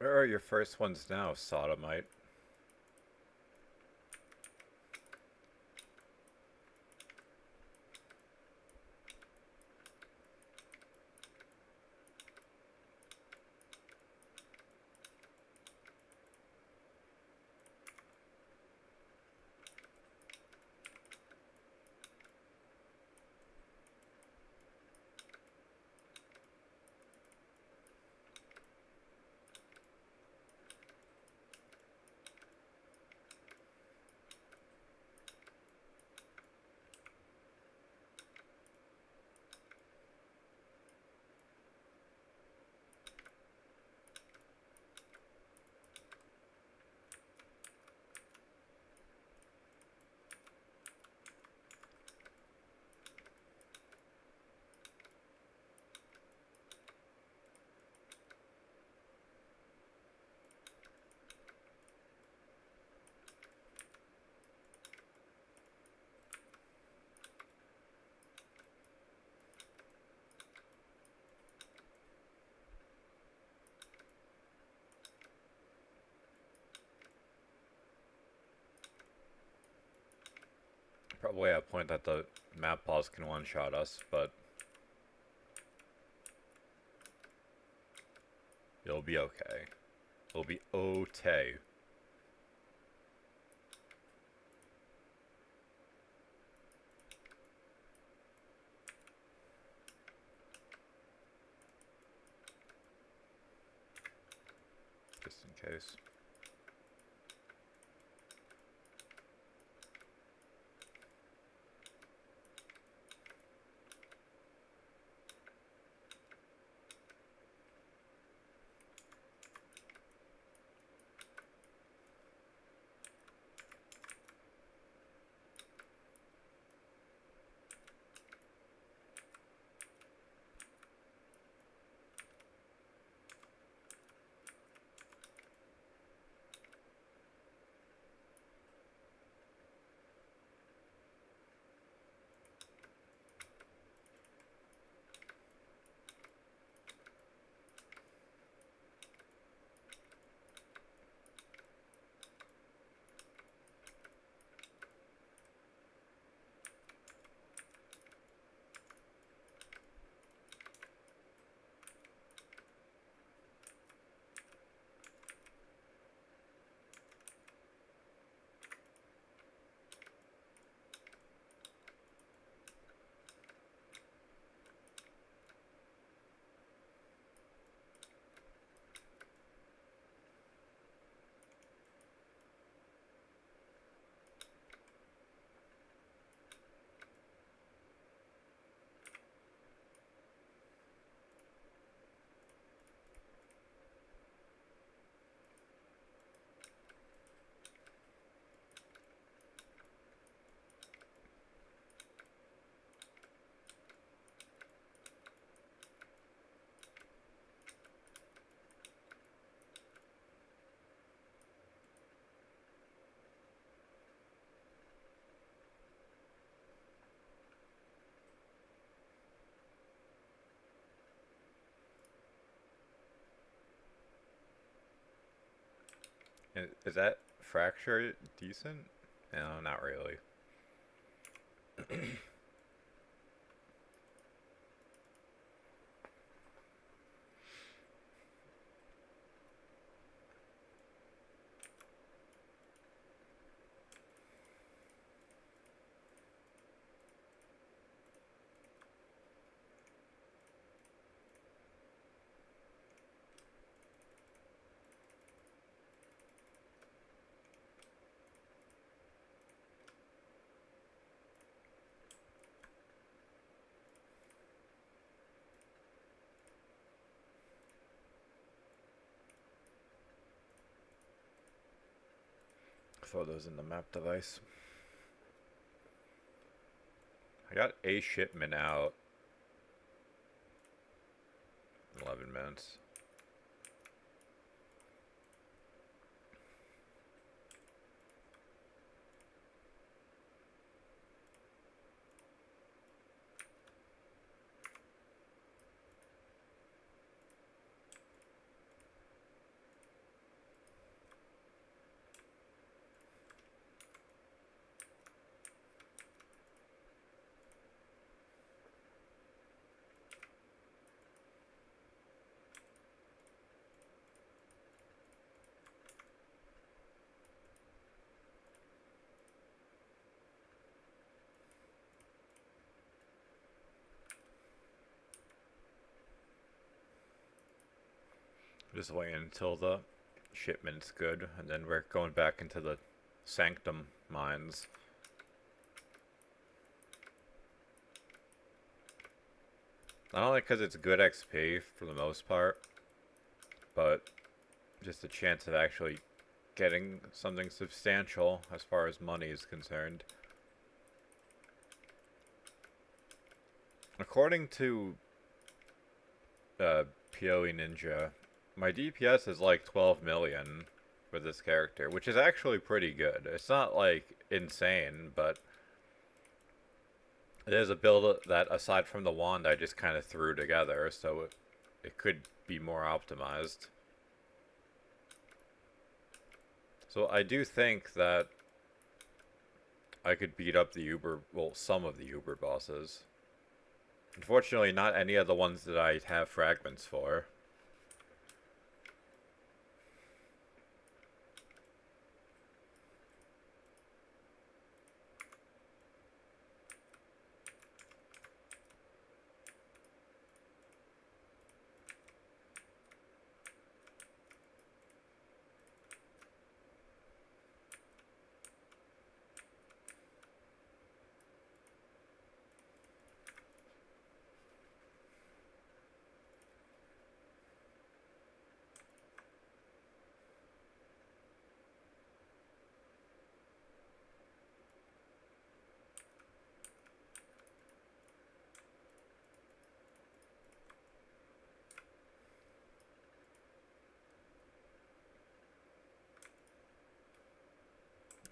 Where are your first ones now, Sodomite? Probably at a point that the map boss can one-shot us, but it'll be okay. It'll be okay. Just in case. Is that fracture decent? No, not really. Photos in the map device. I got a shipment out. 11 minutes. Just waiting until the shipment's good, and then we're going back into the Sanctum mines. Not only because it's good XP for the most part, but just a chance of actually getting something substantial as far as money is concerned. According to PoE Ninja, my DPS is like 12 million for this character, which is actually pretty good. It's not like insane, but it is a build that, aside from the wand, I just kind of threw together, so it could be more optimized. So I do think that I could beat up the Uber, well, some of the Uber bosses. Unfortunately, not any of the ones that I have fragments for.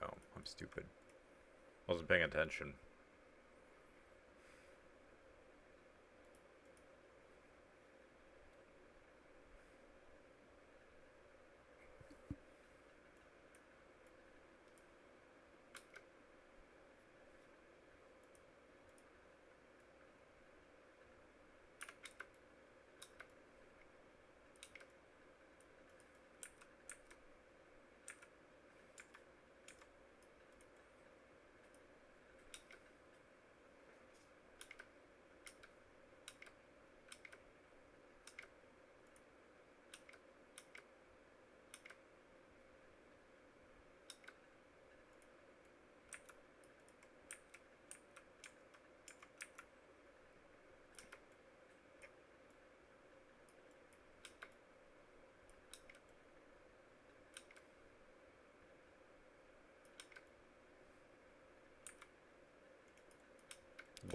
Oh, I'm stupid. Wasn't paying attention.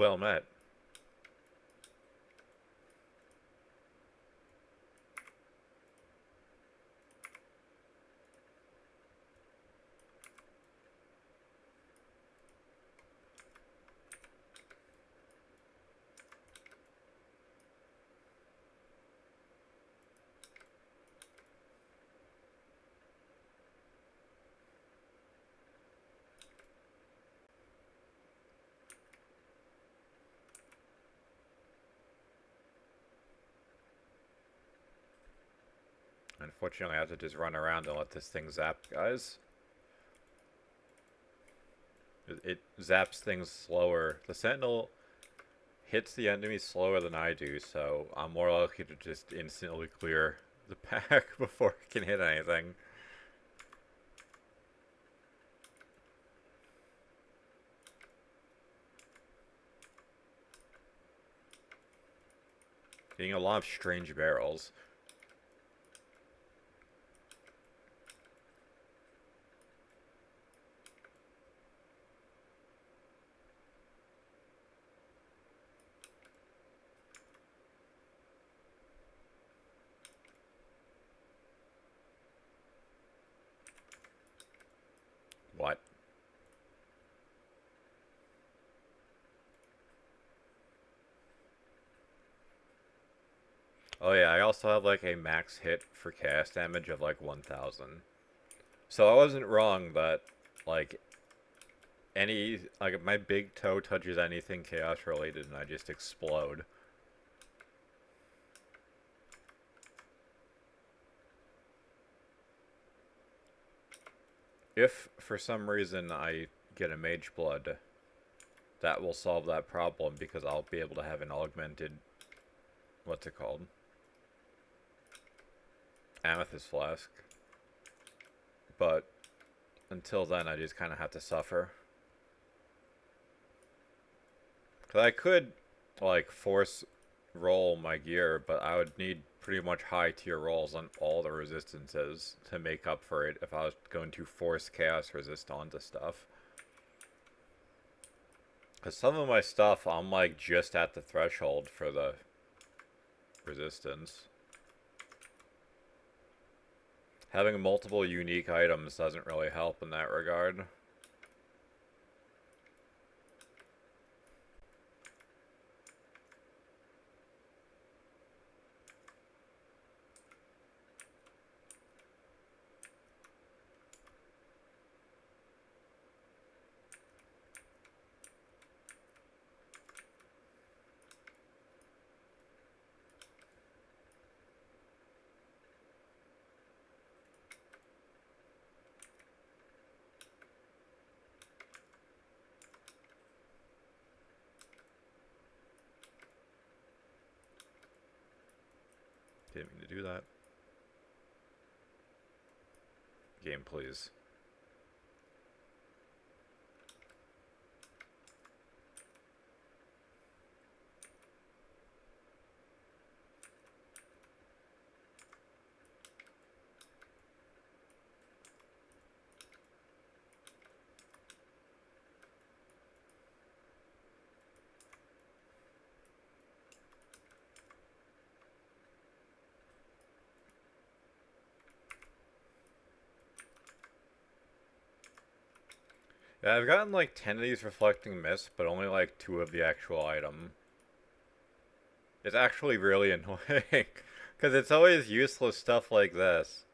Well met. Unfortunately, I have to just run around and let this thing zap, guys. It zaps things slower. The Sentinel hits the enemy slower than I do, so I'm more likely to just instantly clear the pack before it can hit anything. Getting a lot of strange barrels. What? Oh yeah, I also have like a max hit for cast damage of like 1000. So I wasn't wrong that like like my big toe touches anything chaos related and I just explode. If for some reason I get a mage blood, that will solve that problem because I'll be able to have an augmented, what's it called? Amethyst Flask. But until then, I just kind of have to suffer. Because I could, like, force roll my gear, but I would need pretty much high tier rolls on all the resistances to make up for it if I was going to force chaos resist onto stuff. Because some of my stuff, I'm like just at the threshold for the resistance. Having multiple unique items doesn't really help in that regard. Didn't mean to do that. Game, please. Yeah, I've gotten like 10 of these reflecting mist, but only like 2 of the actual item. It's actually really annoying, because it's always useless stuff like this.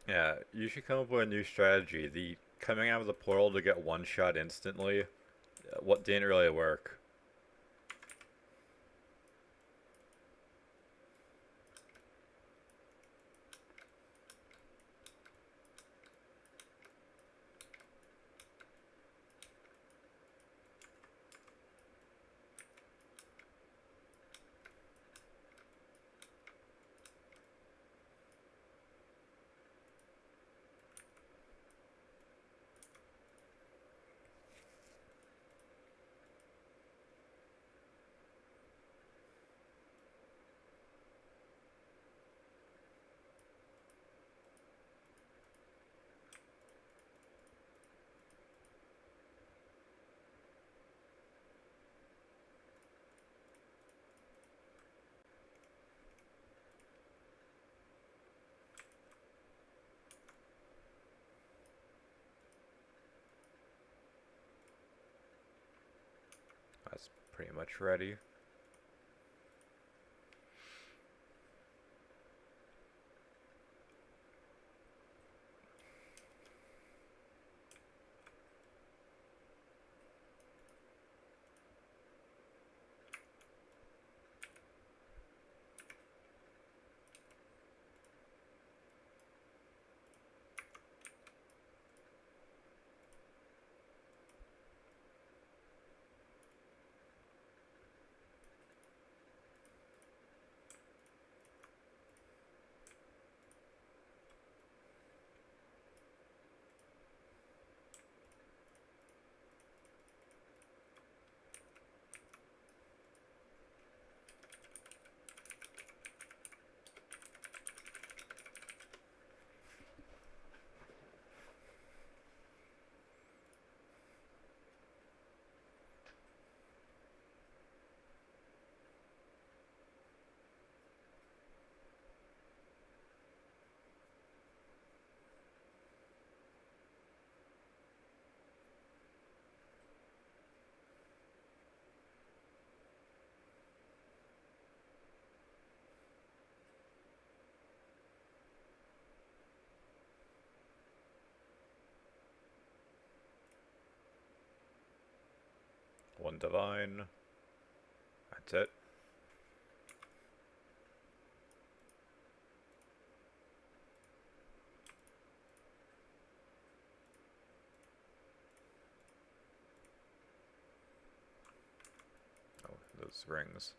Yeah, you should come up with a new strategy. The coming out of the portal to get one shot instantly, what didn't really work. That's pretty much ready. One divine. That's it. Oh, those rings.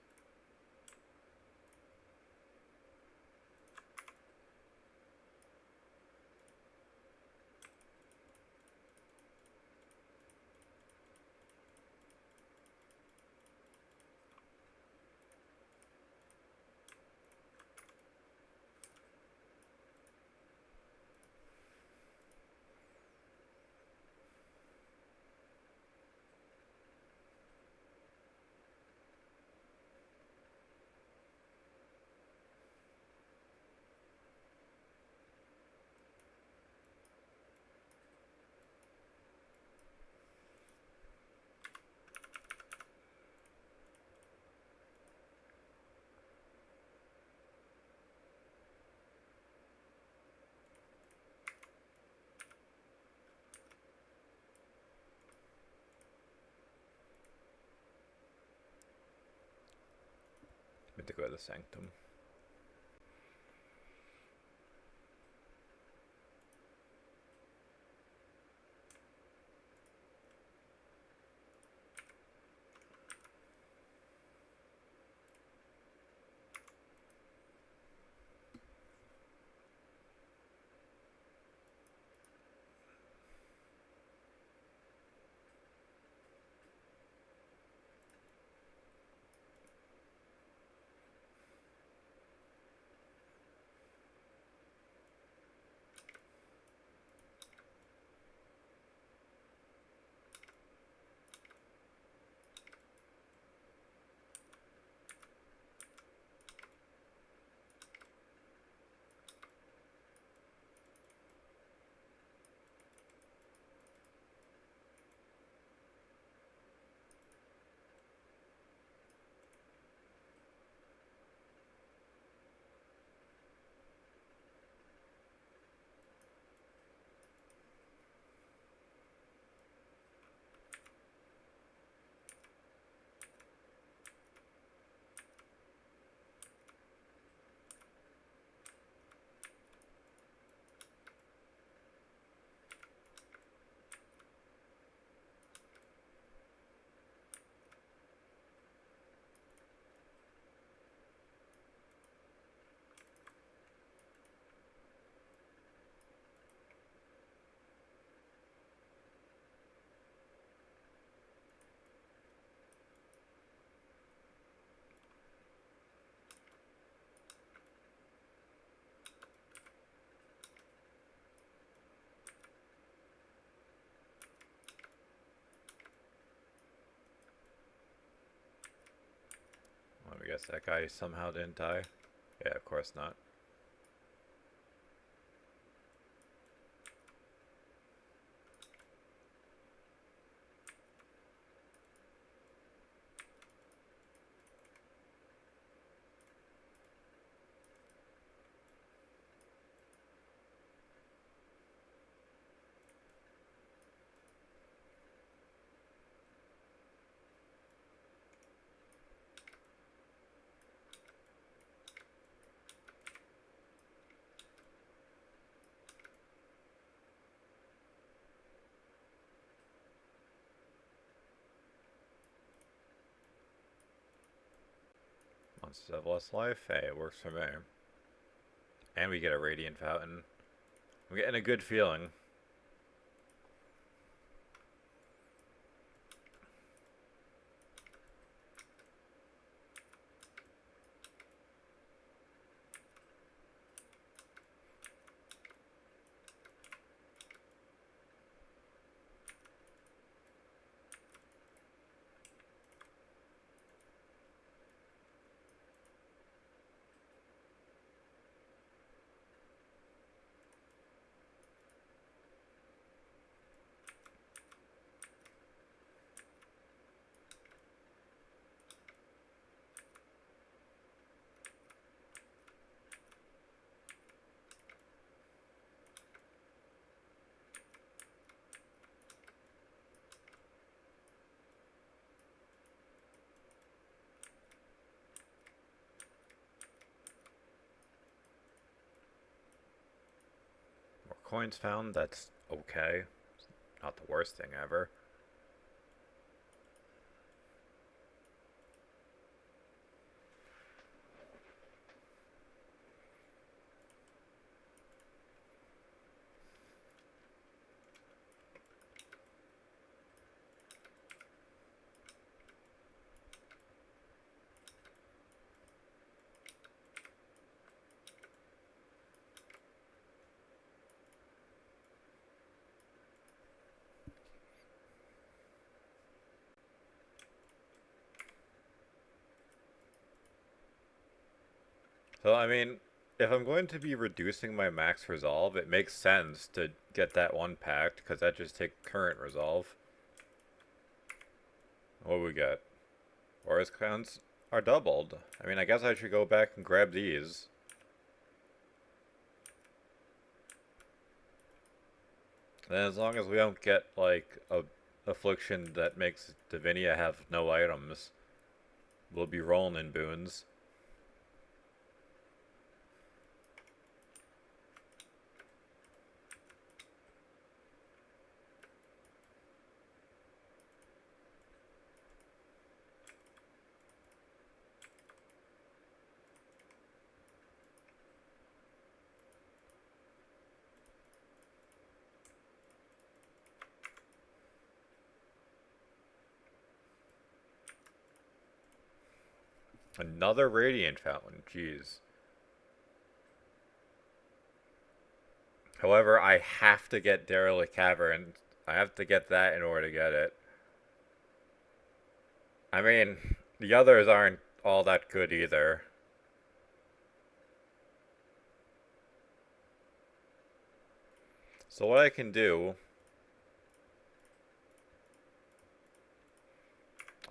I'm going to go to the Sanctum. Well, I guess that guy somehow didn't die. Yeah, of course not. Monsters have less life. Hey, it works for me. And we get a Radiant Fountain. I'm getting a good feeling. coins found. That's okay. Not the worst thing ever. So, I mean, if I'm going to be reducing my max resolve, it makes sense to get that one packed, because that just takes current resolve. What do we get? Forest counts are doubled. I mean, I guess I should go back and grab these. And as long as we don't get, like, a affliction that makes Divinia have no items, we'll be rolling in boons. Another Radiant Fountain, jeez. However, I have to get Derelict Cavern. I have to get that in order to get it. I mean, the others aren't all that good either. So what I can do,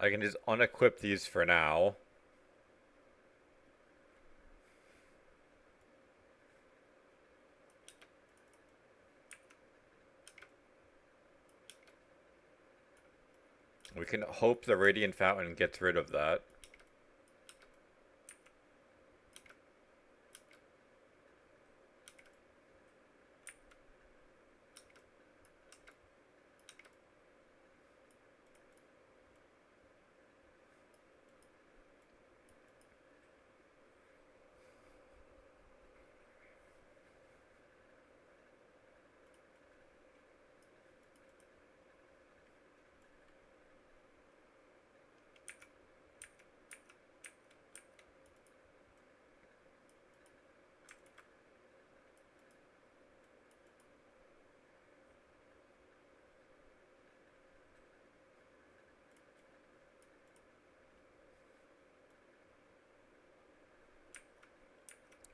I can just unequip these for now. We can hope the Radiant Fountain gets rid of that.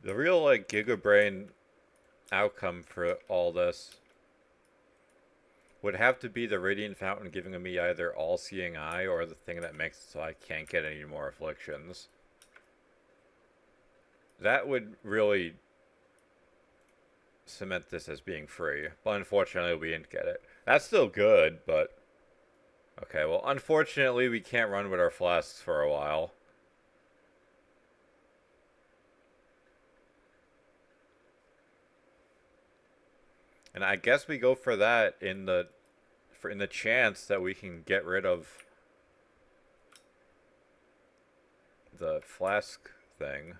The real, like, Gigabrain outcome for all this would have to be the Radiant Fountain giving me either All-Seeing Eye or the thing that makes it so I can't get any more afflictions. That would really cement this as being free. But unfortunately, we didn't get it. That's still good, but... Okay, well, unfortunately, we can't run with our flasks for a while. And I guess we go for that in the chance that we can get rid of the flask thing.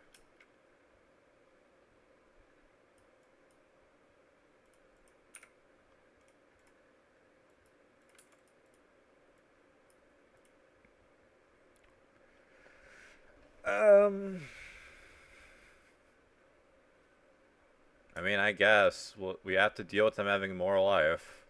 I mean, I guess we have to deal with them having more life.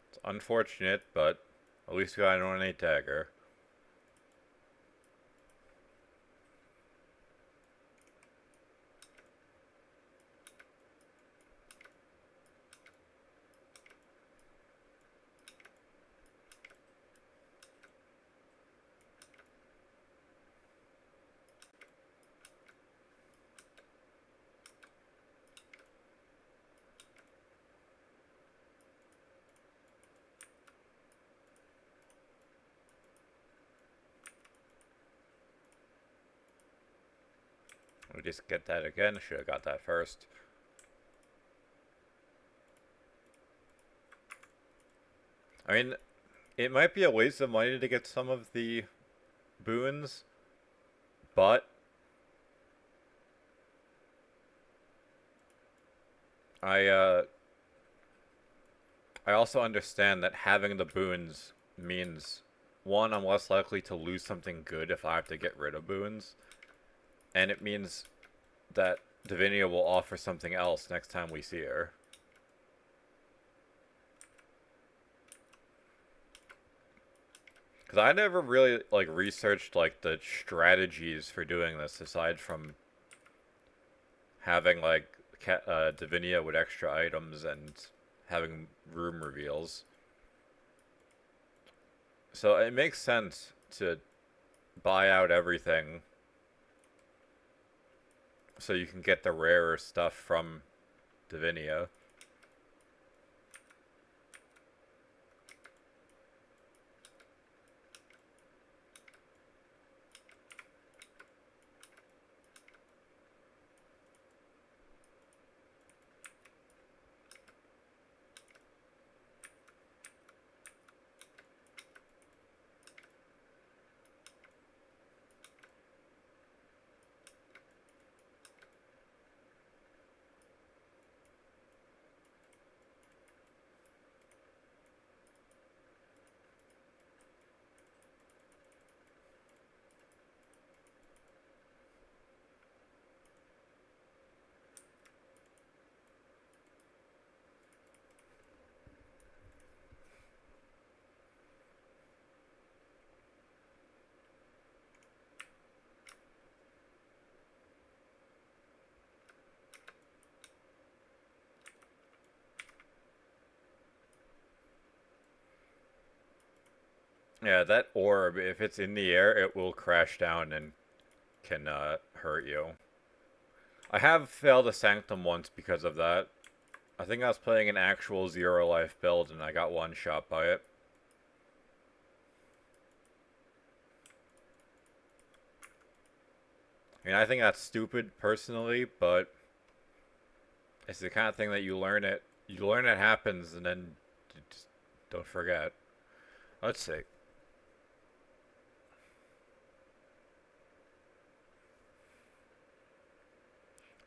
It's unfortunate, but at least we got an ornate dagger. Let me just get that again. Should have got that first. I mean, it might be a waste of money to get some of the boons, but I I also understand that having the boons means, one, I'm less likely to lose something good if I have to get rid of boons, and it means that Divinia will offer something else next time we see her. Because I never really, like, researched, like, the strategies for doing this, aside from having, like, Divinia with extra items and having room reveals. So it makes sense to buy out everything so you can get the rarer stuff from Divinia. Yeah, that orb, if it's in the air, it will crash down and can hurt you. I have failed a Sanctum once because of that. I think I was playing an actual zero life build and I got one shot by it. I mean, I think that's stupid personally, but it's the kind of thing that you learn it. You learn it happens and then you just don't forget. Let's see.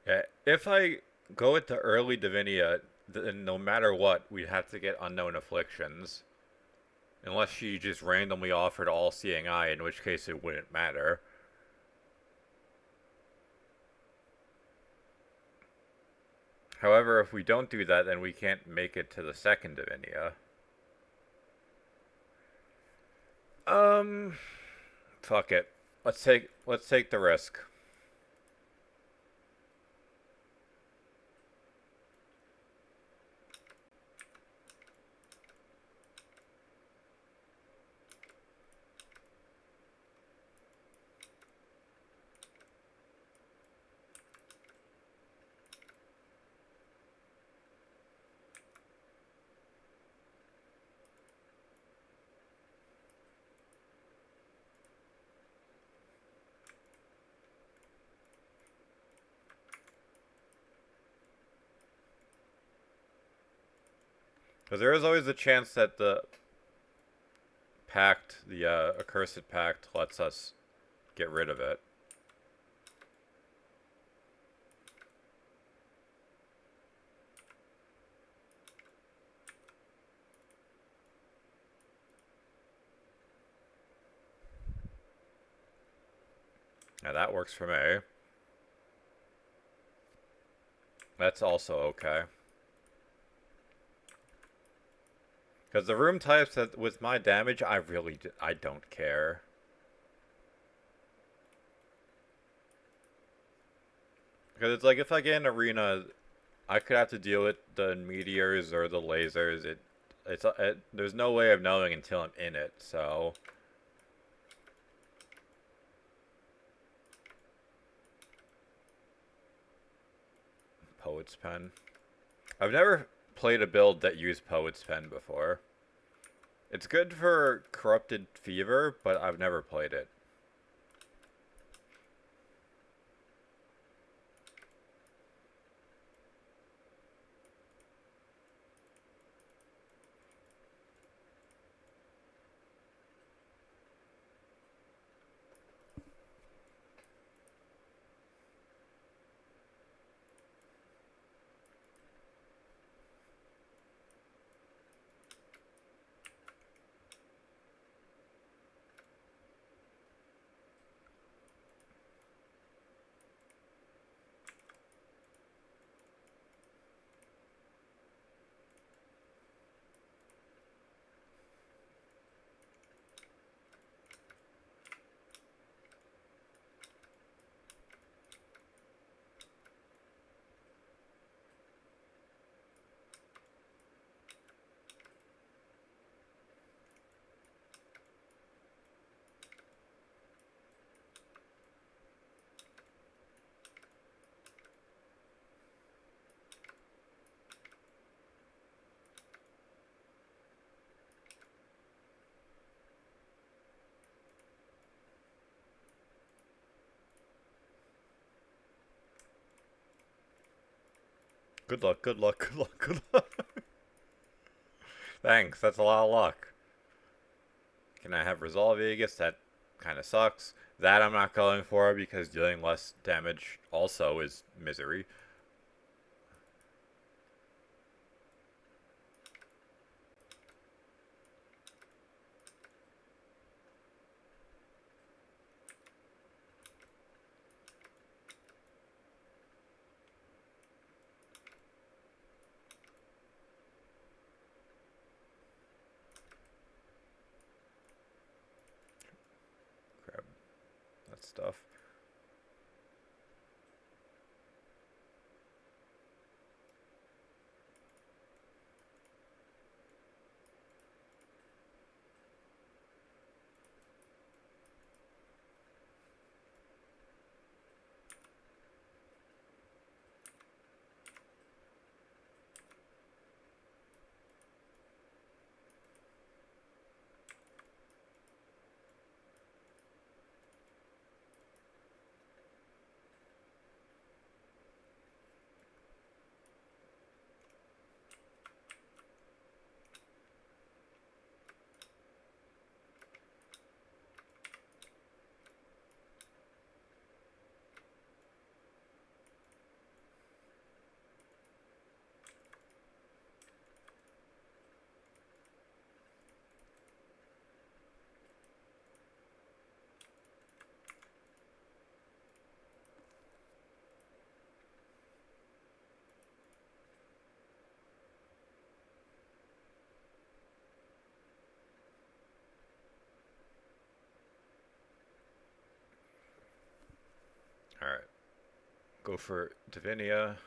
Yeah, if I go with the early Divinia, then no matter what, we'd have to get Unknown Afflictions. Unless she just randomly offered All-Seeing Eye, in which case it wouldn't matter. However, if we don't do that, then we can't make it to the second Divinia. Fuck it. Let's take the risk. Because there is always a chance that the pact, the accursed pact, lets us get rid of it. Now that works for me. That's also okay. Because the room types that with my damage, I don't care. Because it's like if I get an arena, I could have to deal with the meteors or the lasers. There's no way of knowing until I'm in it. So Poet's Pen. I've never played a build that used Poet's Pen before. It's good for Corrupted Fever, but I've never played it. Good luck, good luck, good luck, good luck. Thanks, that's a lot of luck. Can I have Resolve Aegis? That kind of sucks. That I'm not going for because dealing less damage also is misery. Grab that stuff. Alright. Go for Divinia.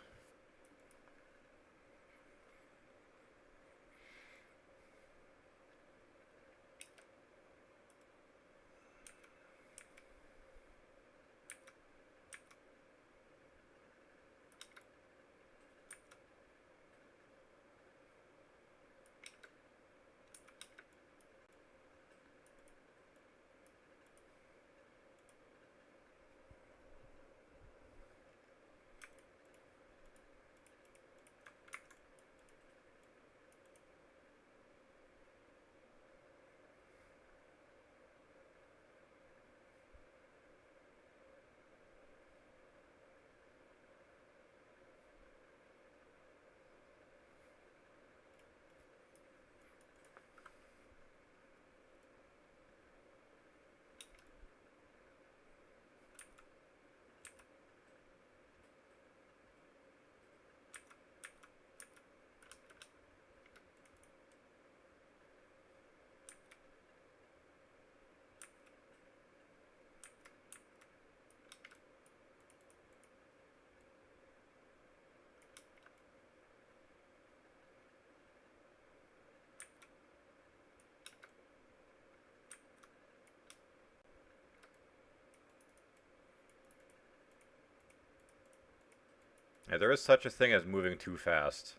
Yeah, there is such a thing as moving too fast.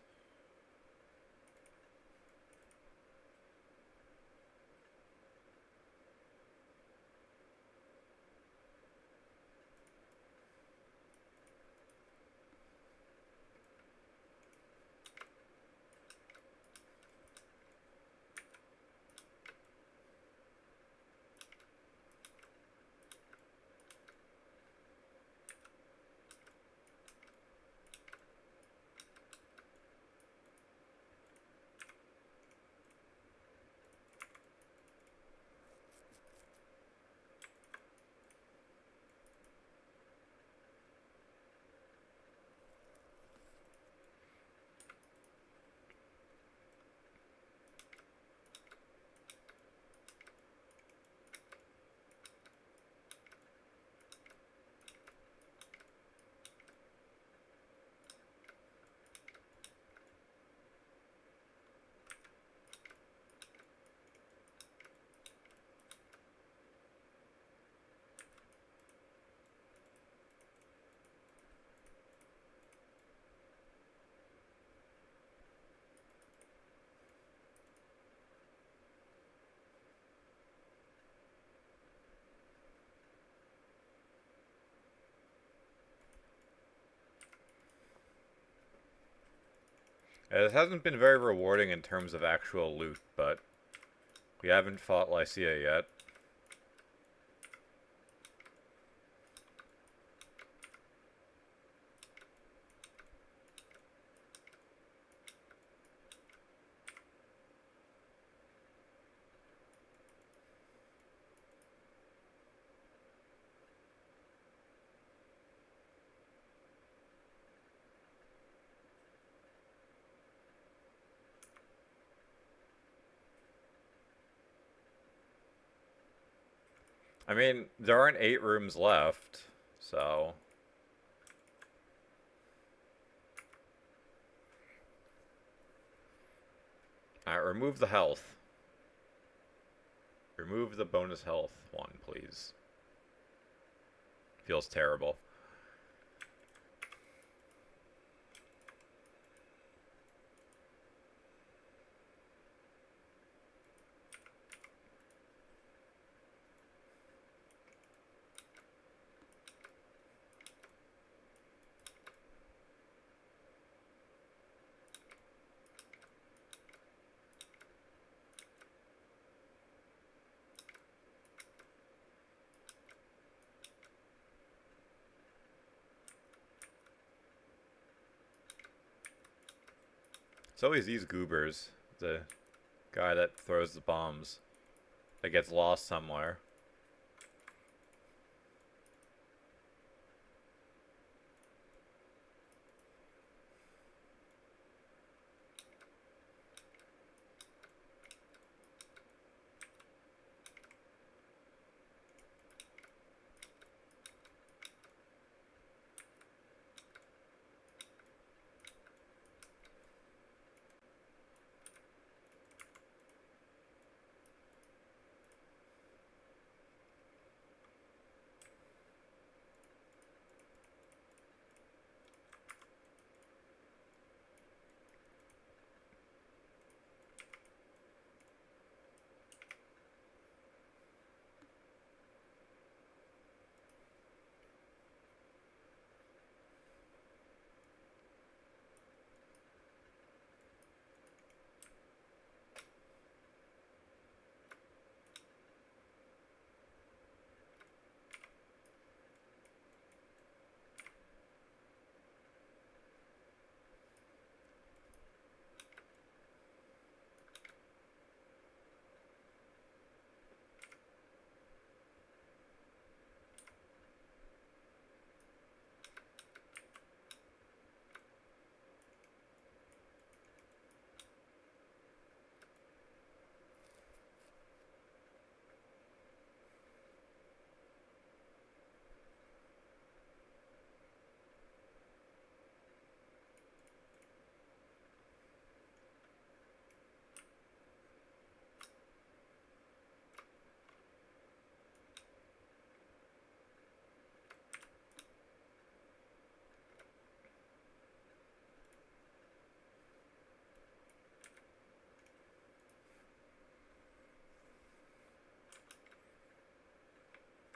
It hasn't been very rewarding in terms of actual loot, but we haven't fought Lycia yet. I mean, there aren't 8 rooms left, so... Alright, remove the health. Remove the bonus health one, please. Feels terrible. It's always these goobers. The guy that throws the bombs. That gets lost somewhere.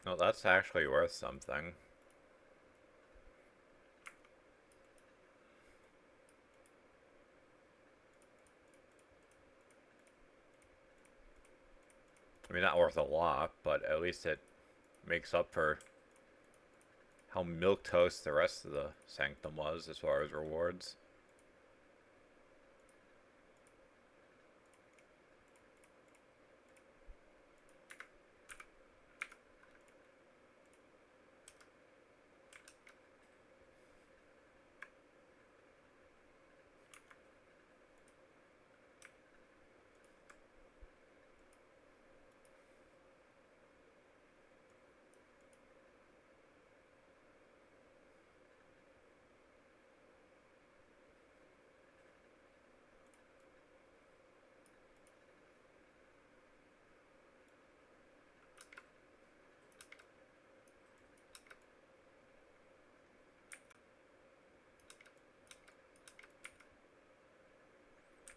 No, that's actually worth something. I mean, not worth a lot, but at least it makes up for how milquetoast the rest of the Sanctum was as far as rewards.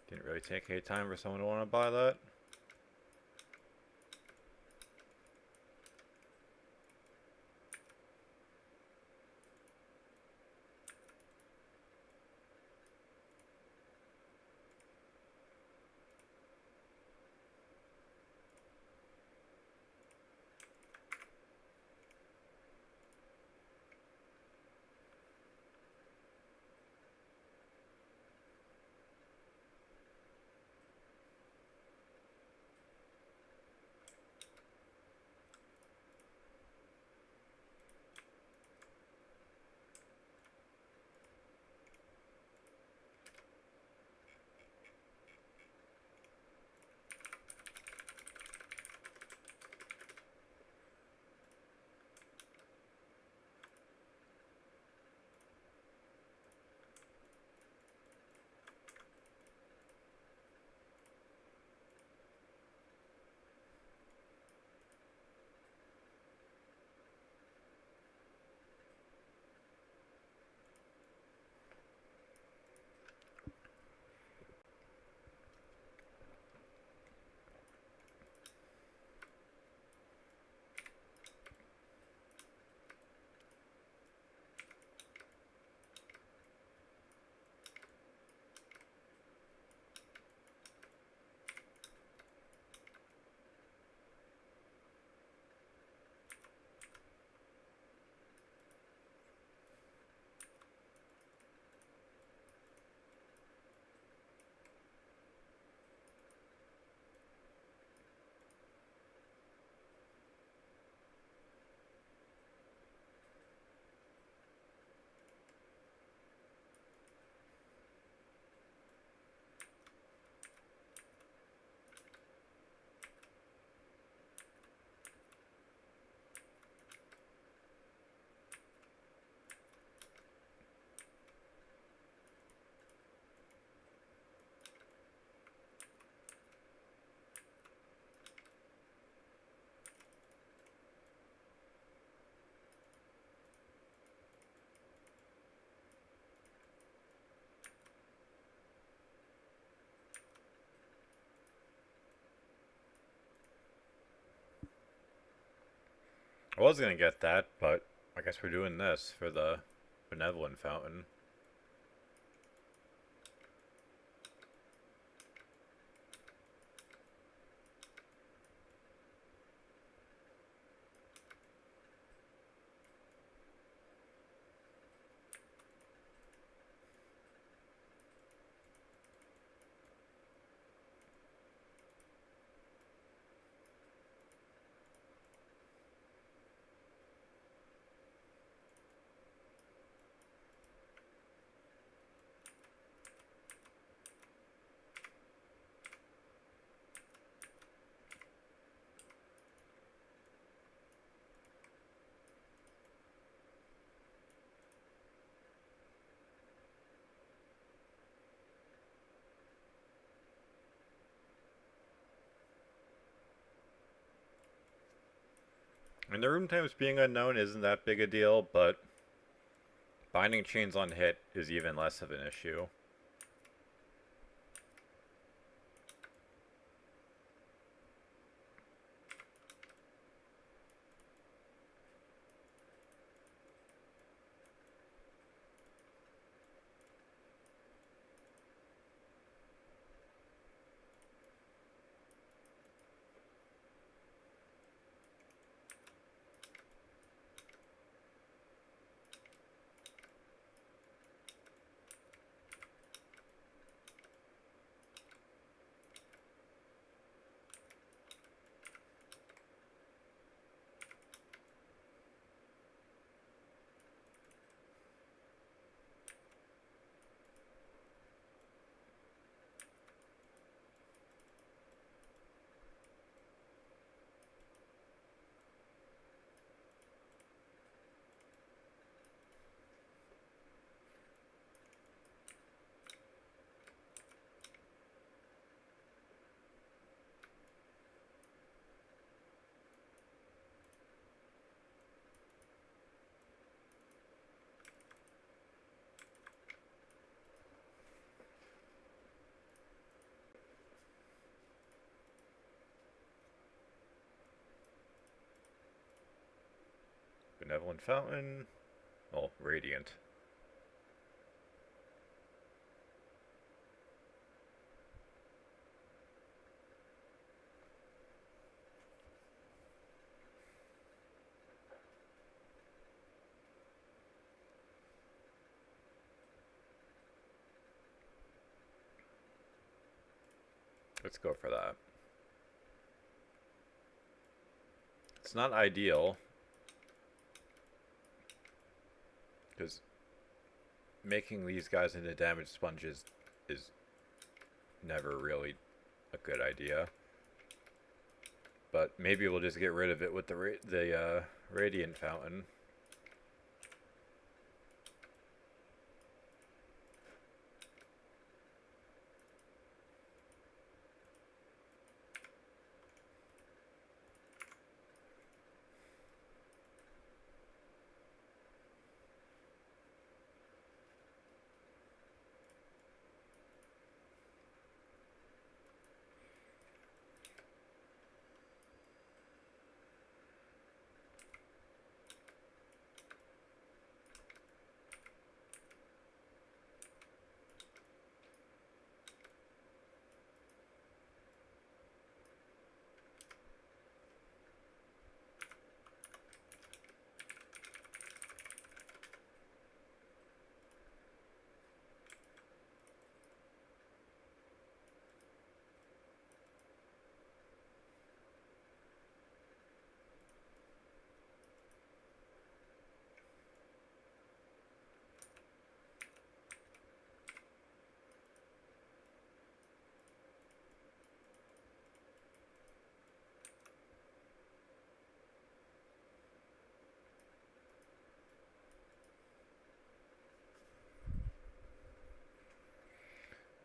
Didn't really take any time for someone to want to buy that. I was gonna get that, but I guess we're doing this for the benevolent fountain. And the room times being unknown isn't that big a deal, but binding chains on hit is even less of an issue. Benevolent fountain. Oh, radiant. Let's go for that. It's not ideal, because making these guys into damage sponges is never really a good idea. But maybe we'll just get rid of it with the radiant fountain.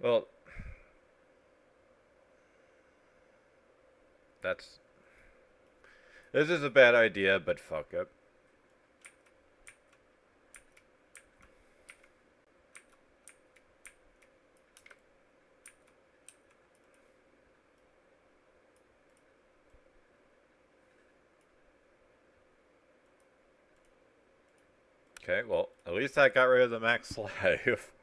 Well, that's... This is a bad idea, but fuck it. Okay, well, at least I got rid of the max life.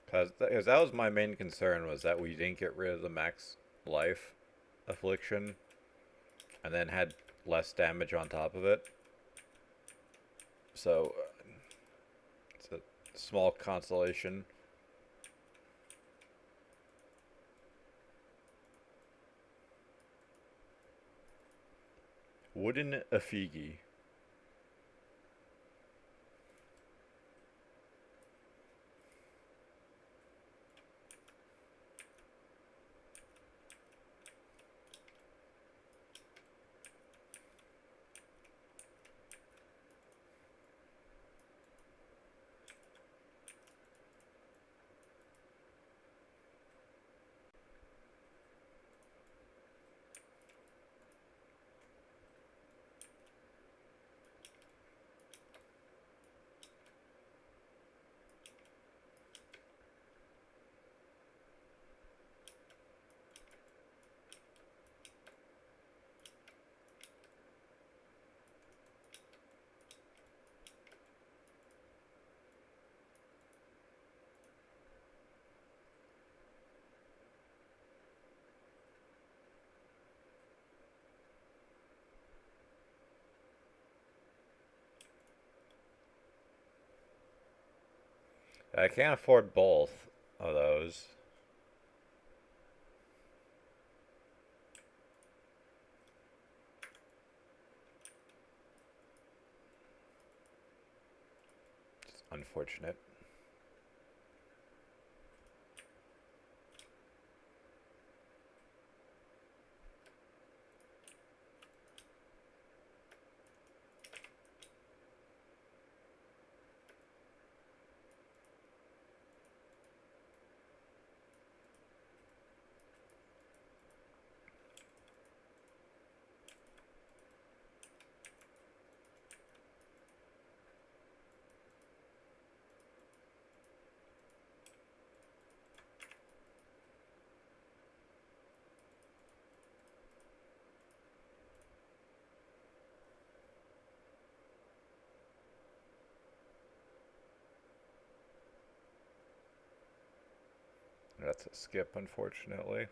Because that was my main concern, was that we didn't get rid of the max life affliction and then had less damage on top of it. So, it's a small consolation. Wooden Afigi. I can't afford both of those. It's unfortunate. That's a skip, unfortunately.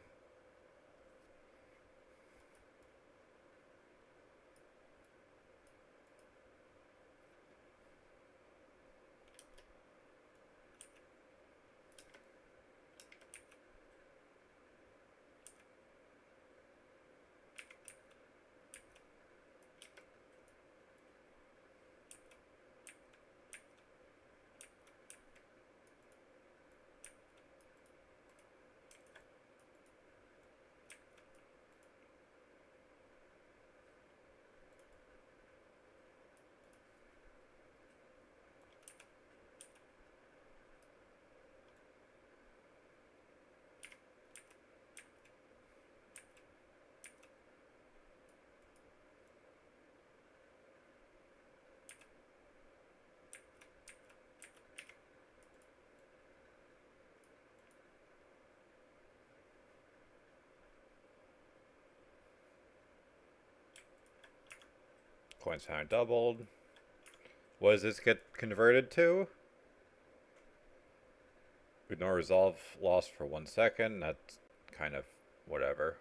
Coin sign doubled. What does this get converted to? Ignore resolve lost for 1 second. That's kind of whatever.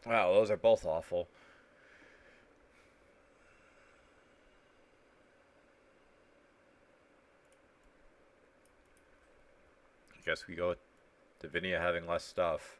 Wow, those are both awful. I guess we go with Divinia having less stuff.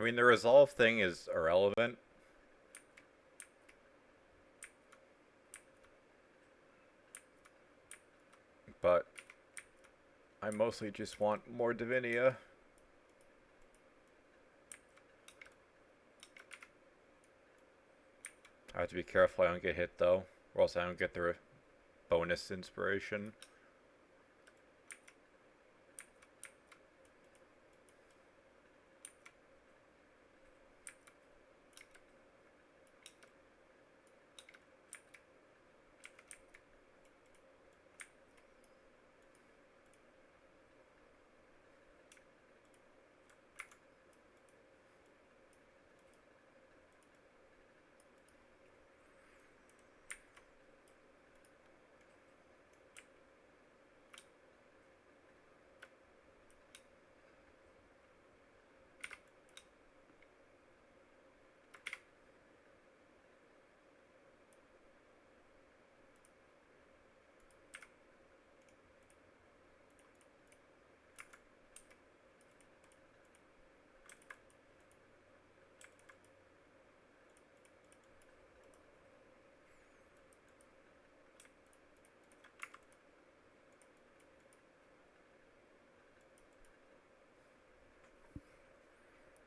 I mean, the resolve thing is irrelevant. But I mostly just want more Divinia. I have to be careful I don't get hit though, or else I don't get the bonus inspiration.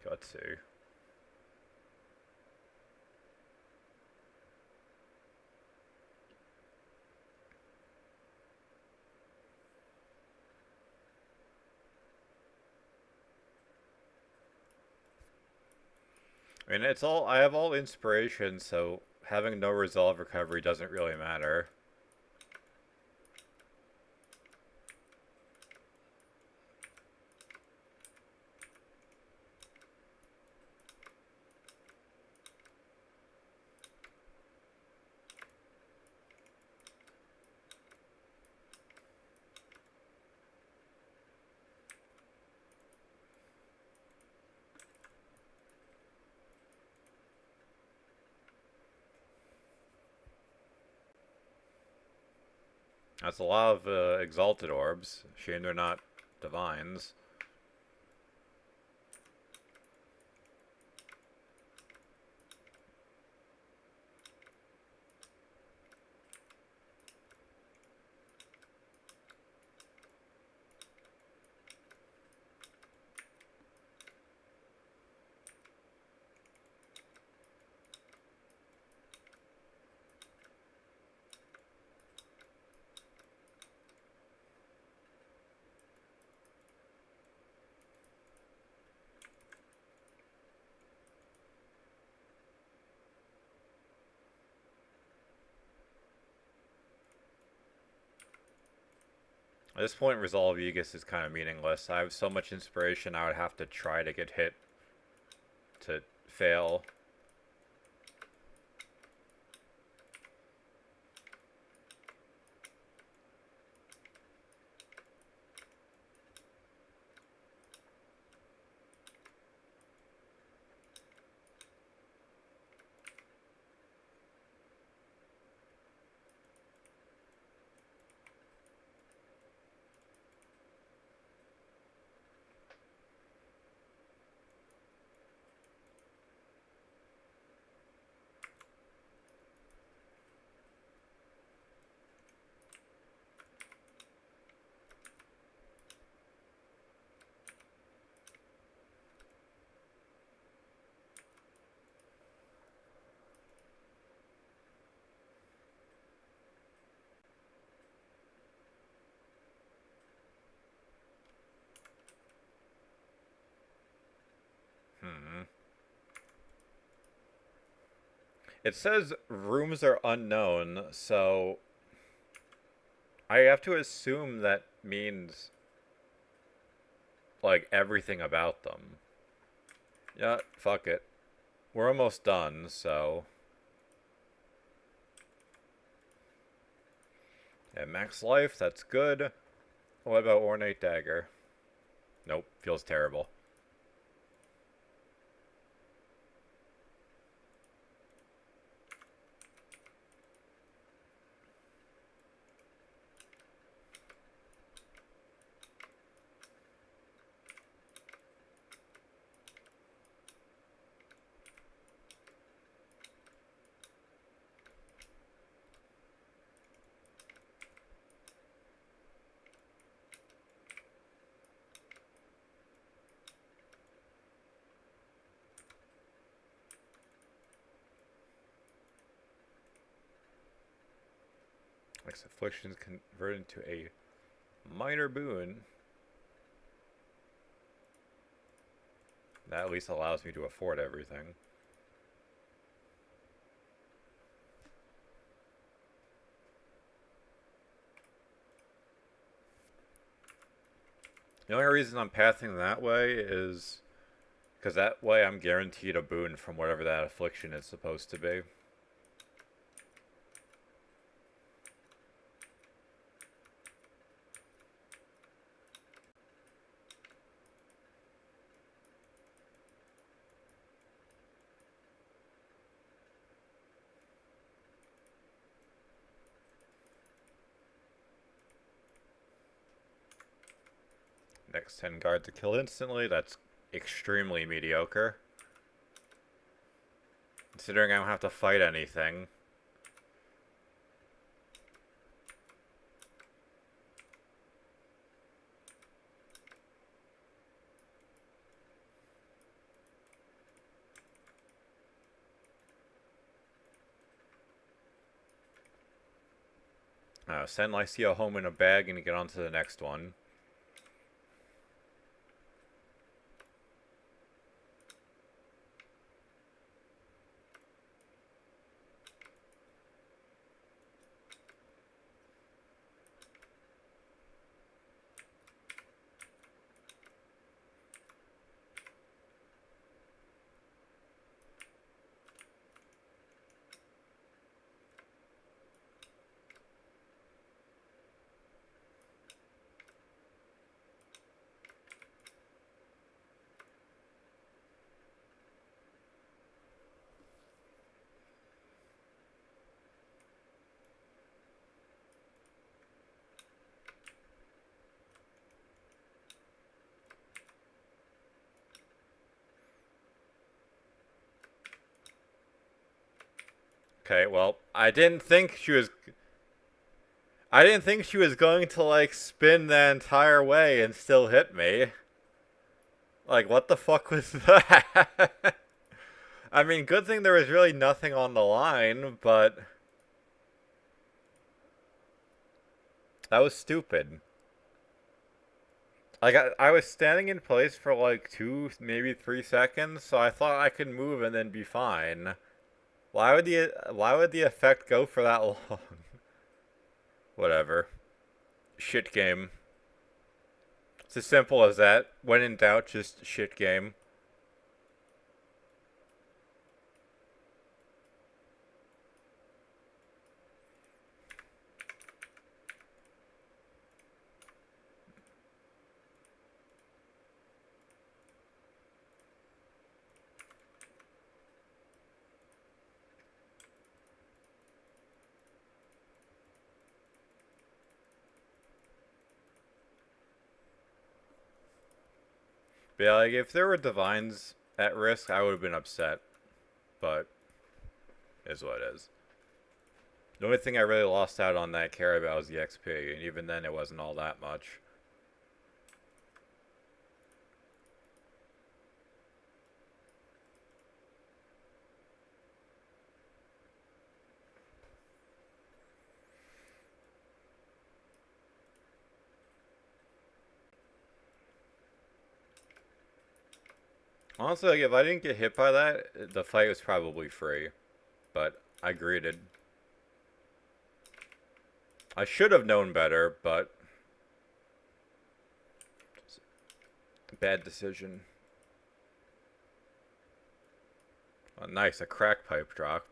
Let's see. I mean, it's all, I have all inspiration, so having no resolve recovery doesn't really matter. That's a lot of exalted orbs. Shame they're not divines. At this point, Resolve Aegis is kind of meaningless. I have so much inspiration, I would have to try to get hit to fail. It says rooms are unknown, so I have to assume that means like everything about them. Yeah, fuck it. We're almost done, so yeah, max life, that's good. What about Ornate Dagger? Nope, feels terrible. Makes afflictions converted into a minor boon. That at least allows me to afford everything. The only reason I'm passing that way is because that way I'm guaranteed a boon from whatever that affliction is supposed to be. Next 10 guard to kill instantly, that's extremely mediocre. Considering I don't have to fight anything. Send Lycia home in a bag and get on to the next one. Okay, well, I didn't think she was going to like spin the entire way and still hit me. Like, what the fuck was that? I mean, good thing there was really nothing on the line, but that was stupid. Like, I was standing in place for like 2, maybe 3 seconds, so I thought I could move and then be fine. Why would the effect go for that long? Whatever. Shit game. It's as simple as that. When in doubt, just shit game. But yeah, like, if there were divines at risk, I would have been upset. But, is what it is. The only thing I really lost out on that Carabao was the XP, and even then it wasn't all that much. Honestly, like, if I didn't get hit by that, the fight was probably free. But I greeted. I should have known better, but bad decision. Oh, nice, a crack pipe dropped.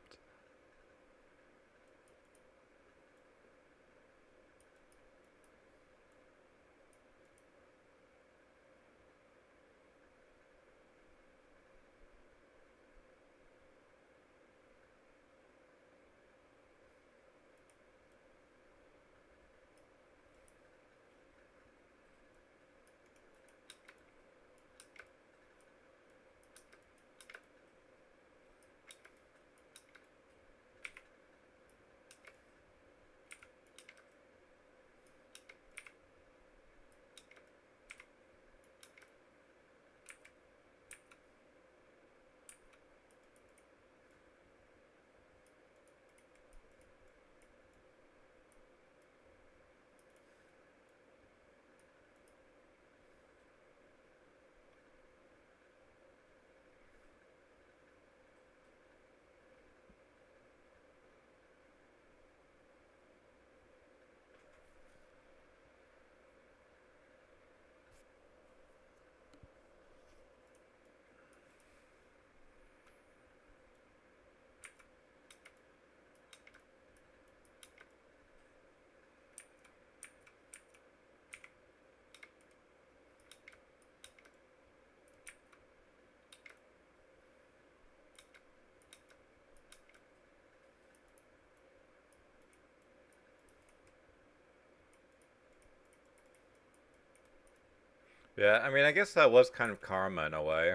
Yeah, I mean, I guess that was kind of karma in a way.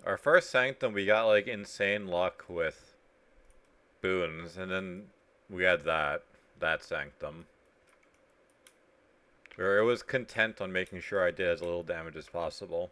Our first Sanctum, we got like insane luck with boons, and then we had that Sanctum, where it was content on making sure I did as little damage as possible.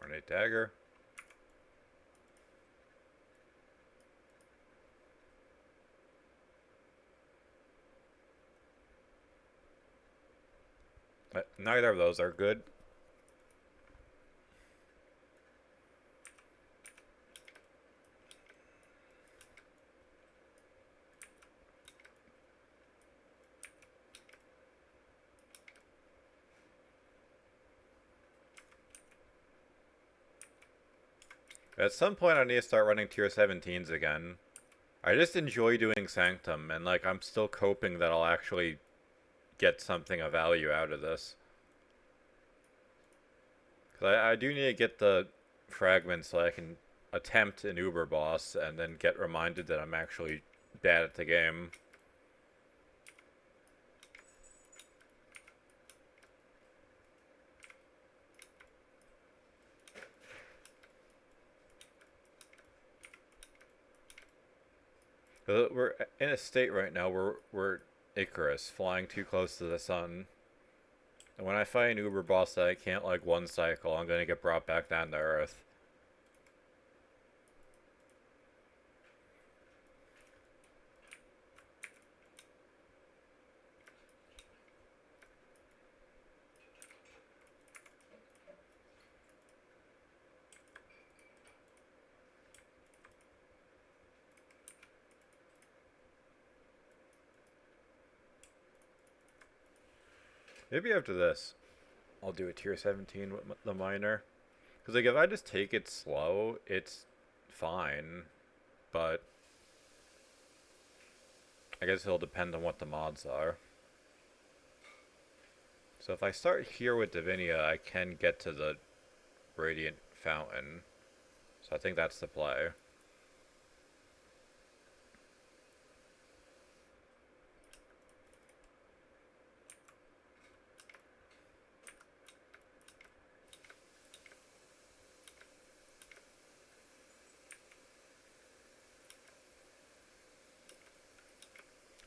Ornate Dagger. But neither of those are good. At some point, I need to start running tier 17s again. I just enjoy doing Sanctum, and like I'm still coping that I'll actually get something of value out of this. Cause I do need to get the fragments so I can attempt an Uber boss and then get reminded that I'm actually bad at the game. We're in a state right now where we're Icarus, flying too close to the sun. And when I fight an Uber boss that I can't like one cycle, I'm gonna get brought back down to Earth. Maybe after this, I'll do a tier 17 with the miner. Because like if I just take it slow, it's fine. But I guess it'll depend on what the mods are. So if I start here with Divinia, I can get to the Radiant Fountain. So I think that's the play.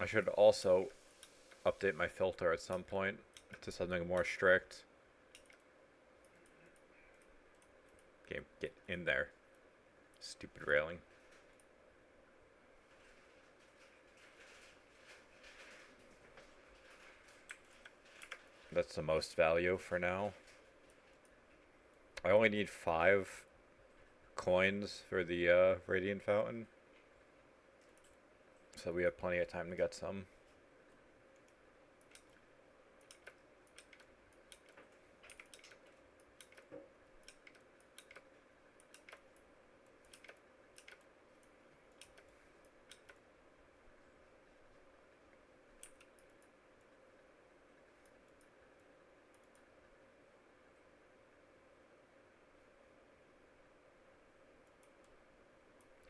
I should also update my filter at some point to something more strict. Game, get in there. Stupid railing. That's the most value for now. I only need 5 coins for the Radiant Fountain. So we have plenty of time to get some.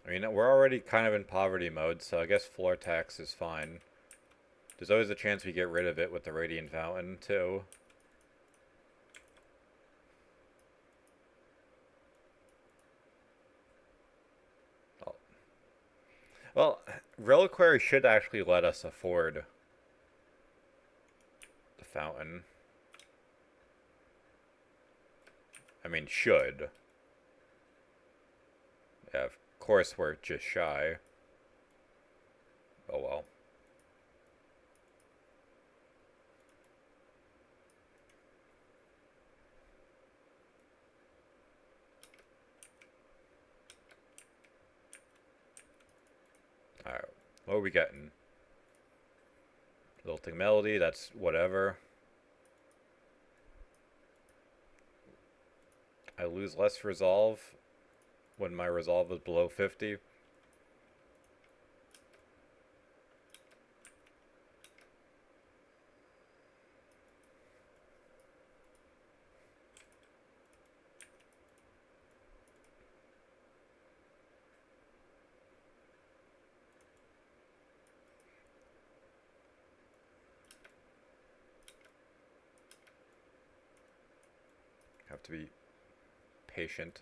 I mean, we're already kind of in poverty mode, so I guess floor tax is fine. There's always a chance we get rid of it with the Radiant Fountain, too. Oh. Well, Reliquary should actually let us afford the fountain. I mean, should. Yeah, of course we're just shy. Oh well. Alright, what are we getting? Lilting Melody, that's whatever. I lose less resolve when my resolve is below 50. Have to be patient.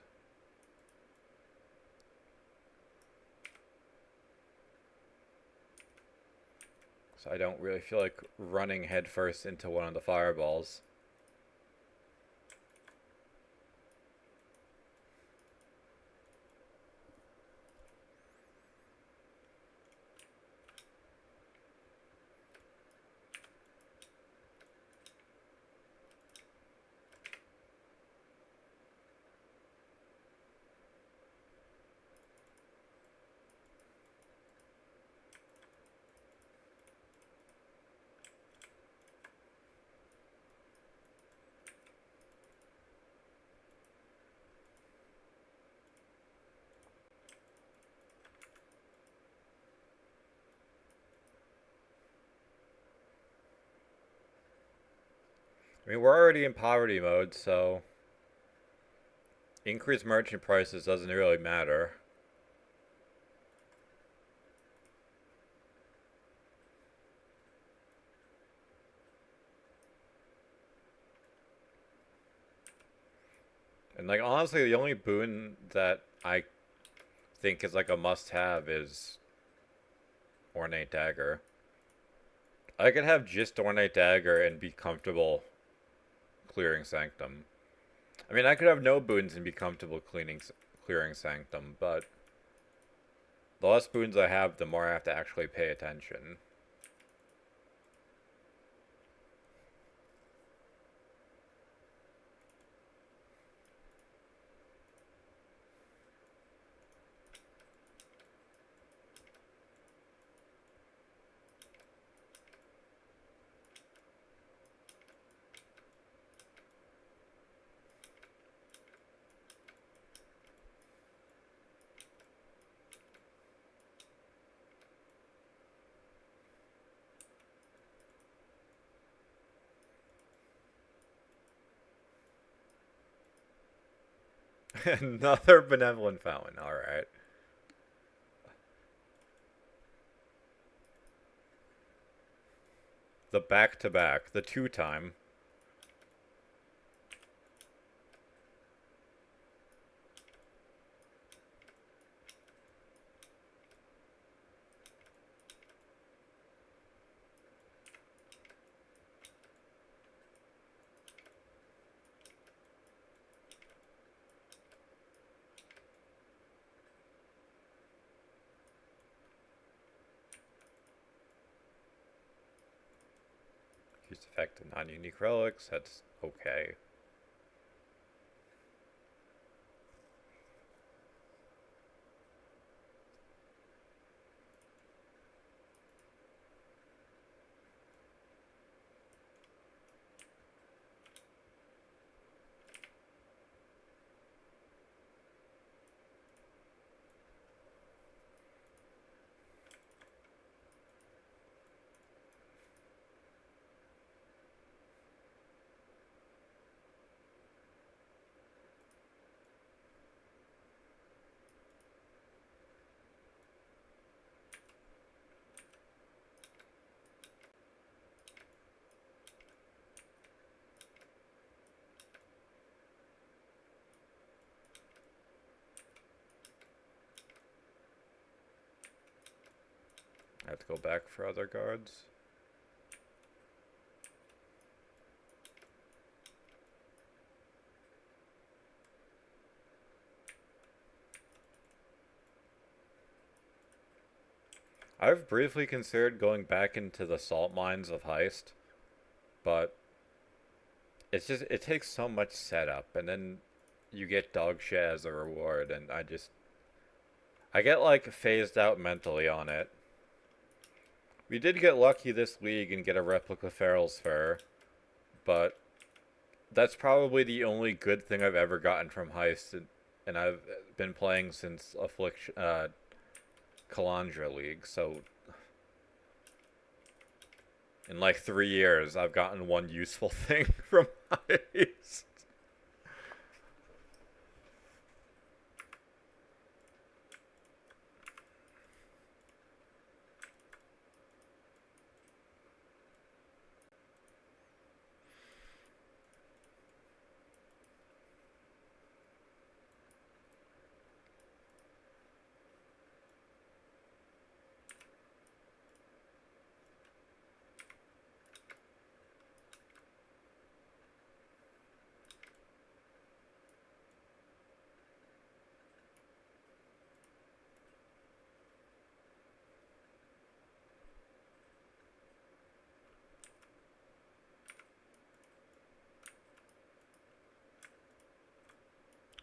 So I don't really feel like running headfirst into one of the fireballs. I mean, we're already in poverty mode, so increased merchant prices doesn't really matter. And like honestly, the only boon that I think is like a must-have is Ornate Dagger. I could have just Ornate Dagger and be comfortable clearing Sanctum. I mean, I could have no boons and be comfortable clearing Sanctum, but the less boons I have, the more I have to actually pay attention. Another Benevolent Fountain, alright. The back-to-back, the two-time. Use effect of non-unique relics, that's okay. I have to go back for other guards. I've briefly considered going back into the salt mines of Heist, but it takes so much setup, and then you get dog shit as a reward, and I get like phased out mentally on it. We did get lucky this league and get a replica Feral's Fur, but that's probably the only good thing I've ever gotten from Heist, and I've been playing since Affliction, Kalandra League, so in like 3 years, I've gotten one useful thing from Heist.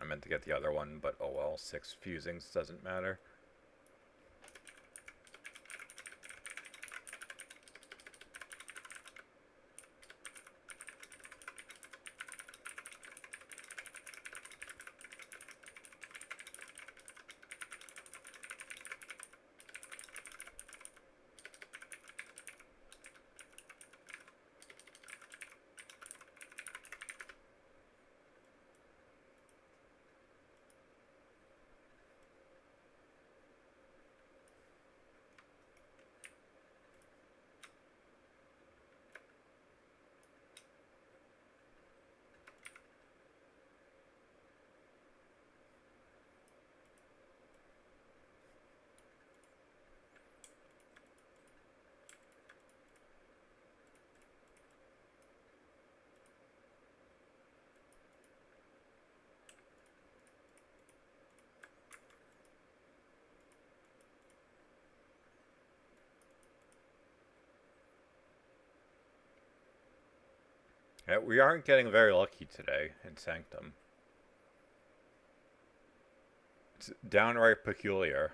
I meant to get the other one, but oh well, 6 fusings doesn't matter. Yeah, we aren't getting very lucky today in Sanctum. It's downright peculiar.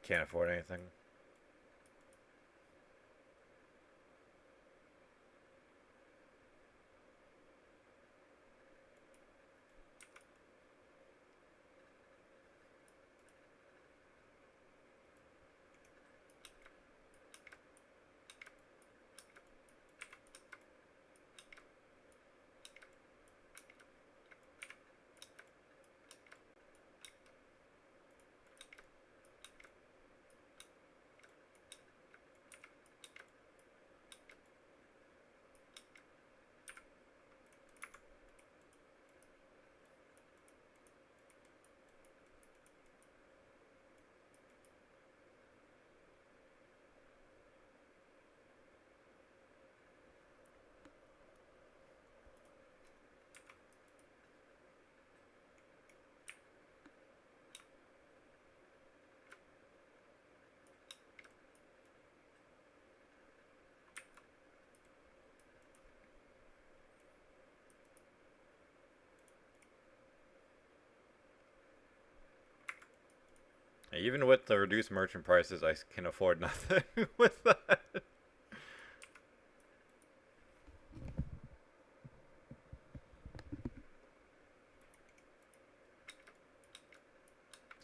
Can't afford anything. Even with the reduced merchant prices, I can afford nothing with that.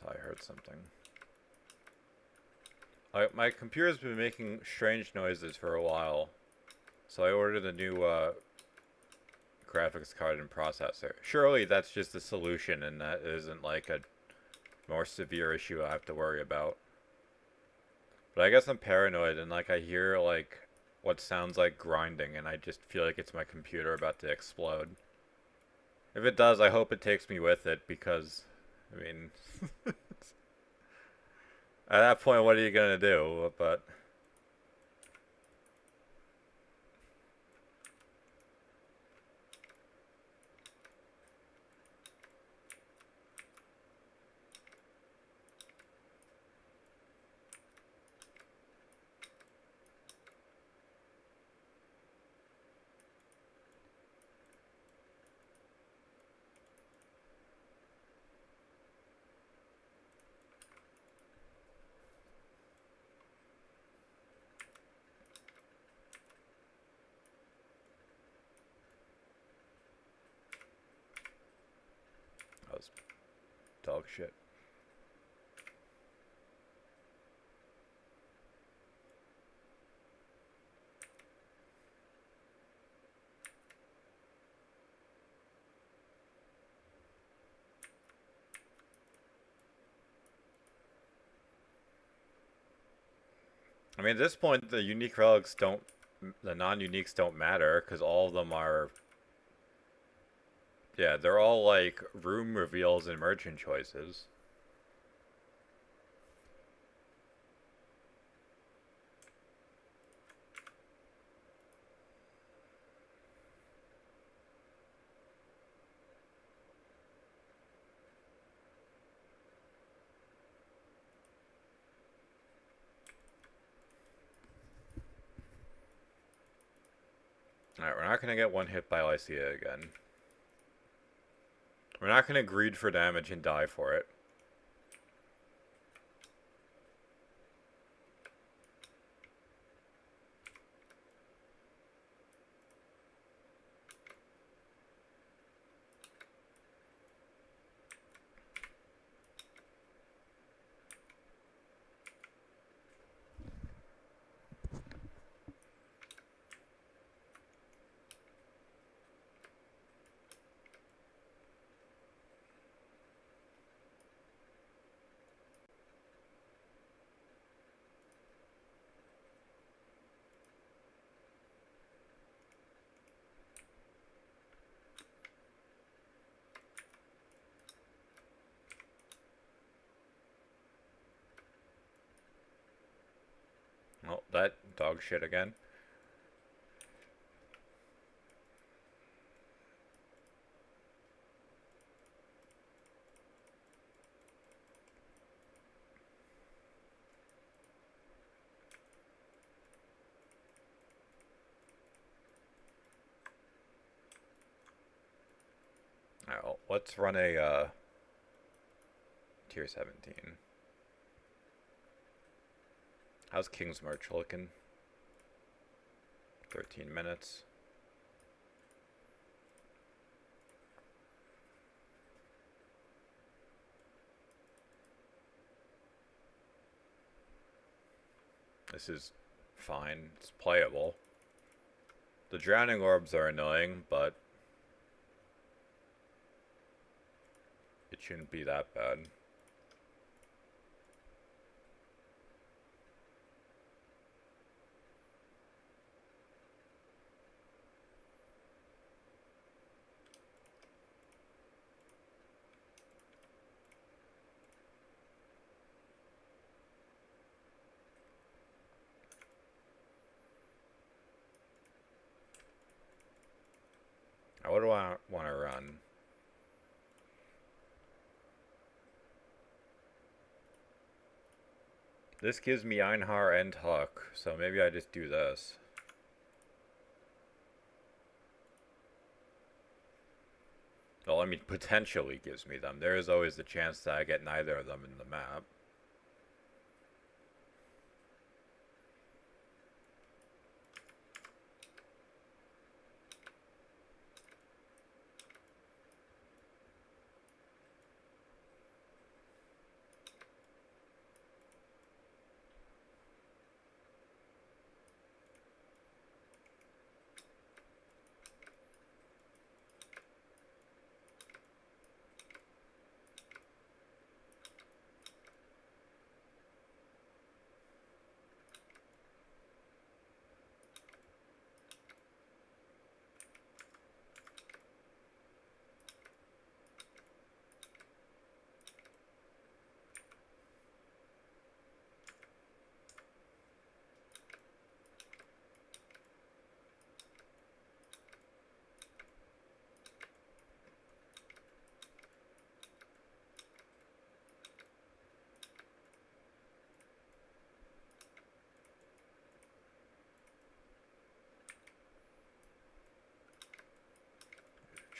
So I heard something. My computer's been making strange noises for a while, so I ordered a new graphics card and processor. Surely that's just a solution, and that isn't like a more severe issue I have to worry about. But I guess I'm paranoid, and like I hear like what sounds like grinding, and I just feel like it's my computer about to explode. If it does, I hope it takes me with it, because, I mean, at that point, what are you gonna do? But that was dog shit. I mean, at this point, the unique relics don't, the non-uniques don't matter, because all of them are, yeah, they're all like room reveals and merchant choices. Alright, we're not gonna get one hit by Lycia again. We're not gonna greed for damage and die for it. Oh, that dog shit again. Alright, well, let's run a tier 17. How's King's March looking? 13 minutes. This is fine. It's playable. The drowning orbs are annoying, but it shouldn't be that bad. What do I want to run? This gives me Einhar and Huck, so maybe I just do this. Well, I mean, potentially gives me them. There is always the chance that I get neither of them in the map.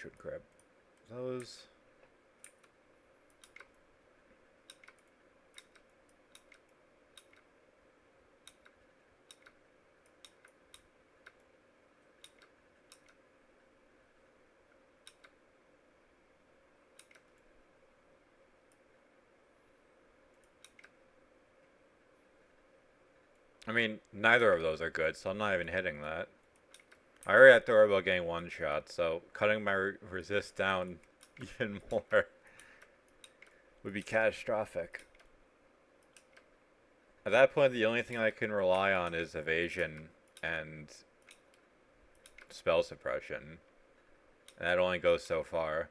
should grab those. I mean, neither of those are good, so I'm not even hitting that. I already have to worry about getting one shot, so cutting my resist down even more would be catastrophic. At that point, the only thing I can rely on is evasion and spell suppression. And that only goes so far.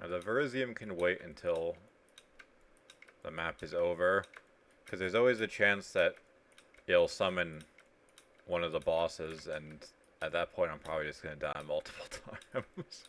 Now, the Verisium can wait until the map is over, because there's always a chance that it'll summon one of the bosses, and at that point I'm probably just going to die multiple times.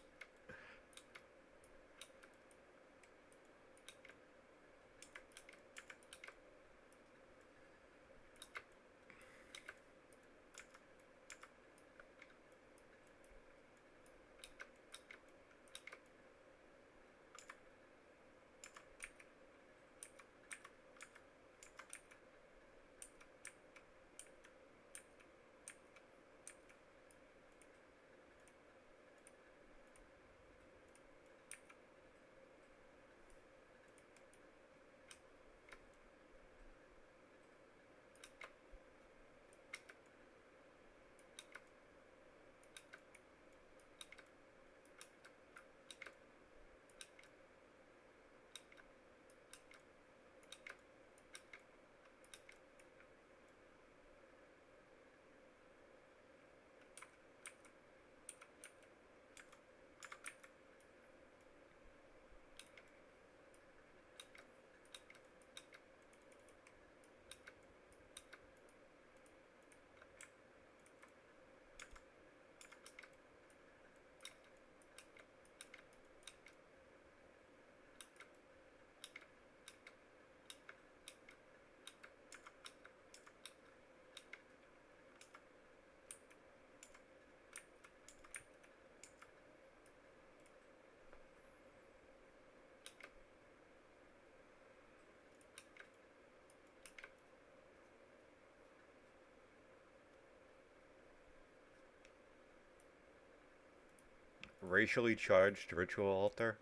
Racially charged ritual altar?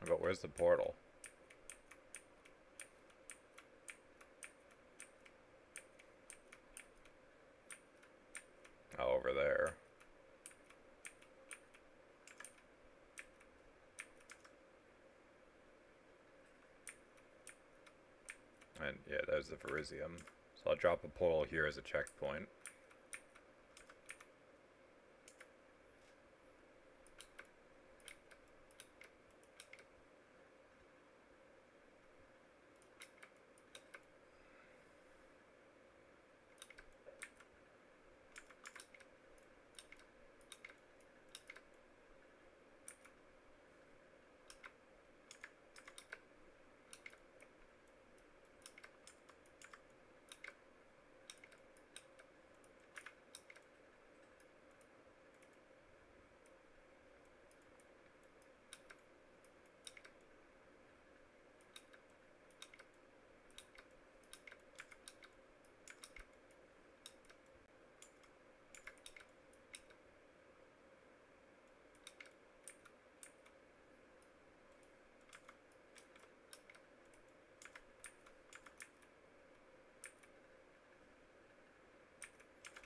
But where's the portal? Oh, over there. And yeah, there's the Verisium. So I'll drop a portal here as a checkpoint.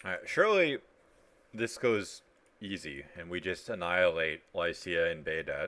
Alright, surely this goes easy, and we just annihilate Lycia and Baydet.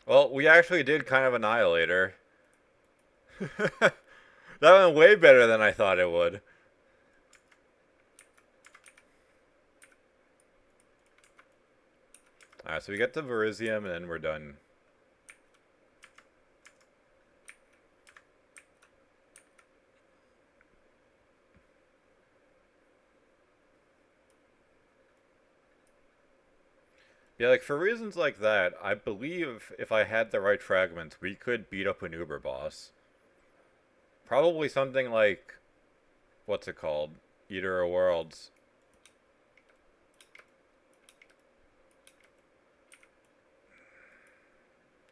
Well, we actually did kind of annihilate her. That went way better than I thought it would. Alright, so we get the Verisium, and then we're done. Yeah, like, for reasons like that, I believe if I had the right fragments, we could beat up an Uber boss. Probably something like, what's it called? Eater of Worlds.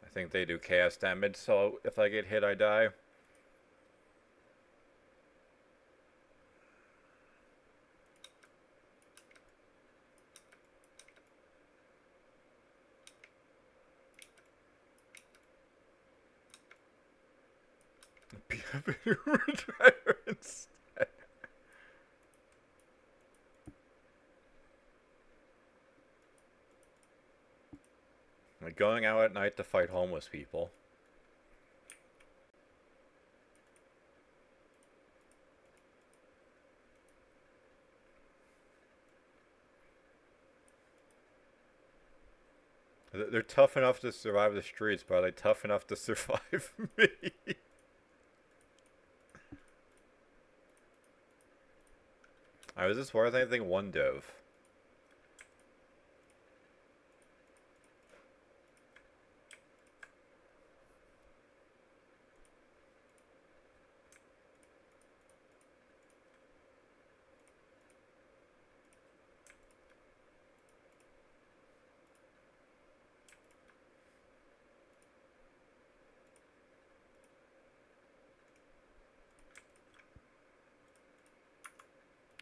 I think they do chaos damage, so if I get hit, I die. Beat up an Uber driver instead. Like going out at night to fight homeless people. They're tough enough to survive the streets, but are they tough enough to survive me? Alright, is this worth anything? One dove.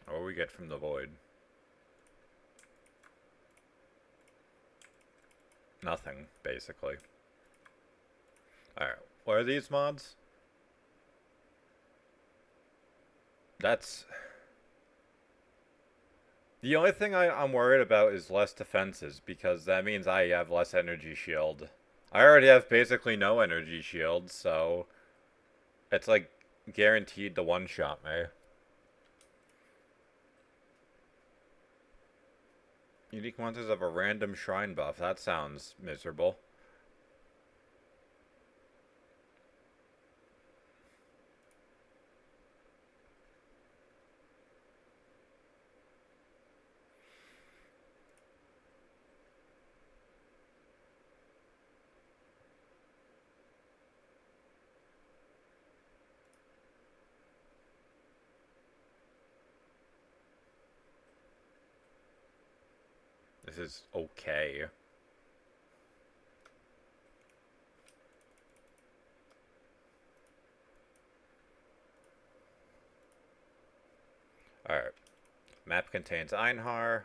What do we get from the void? Nothing, basically. Alright, what are these mods? That's... The only thing I'm worried about is less defenses, because that means I have less energy shield. I already have basically no energy shield, so... It's like guaranteed to one-shot me. Unique monsters have a random shrine buff. That sounds miserable. This is okay. Alright. Map contains Einhar.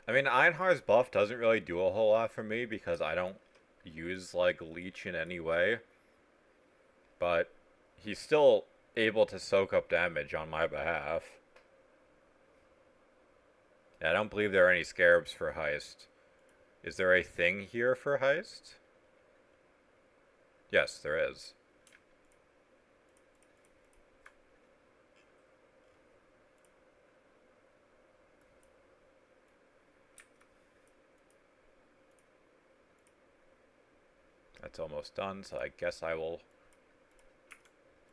I mean, Einhar's buff doesn't really do a whole lot for me because I don't use, like, Leech in any way. But he's still able to soak up damage on my behalf. I don't believe there are any scarabs for Heist. Is there a thing here for Heist? Yes, there is. That's almost done, so I guess I will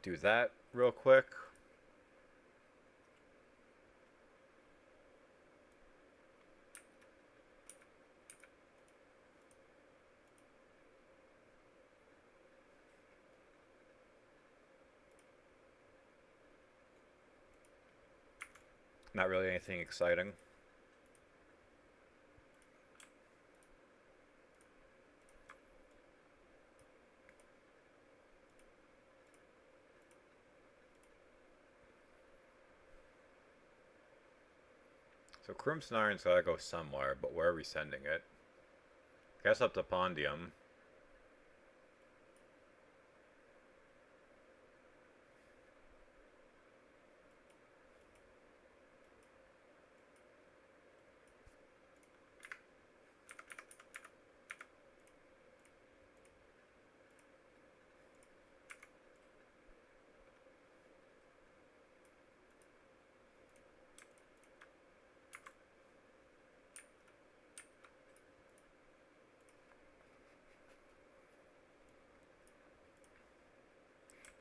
do that real quick. Not really anything exciting. So Crimson Iron's gotta go somewhere, but where are we sending it? Guess up to Pondium.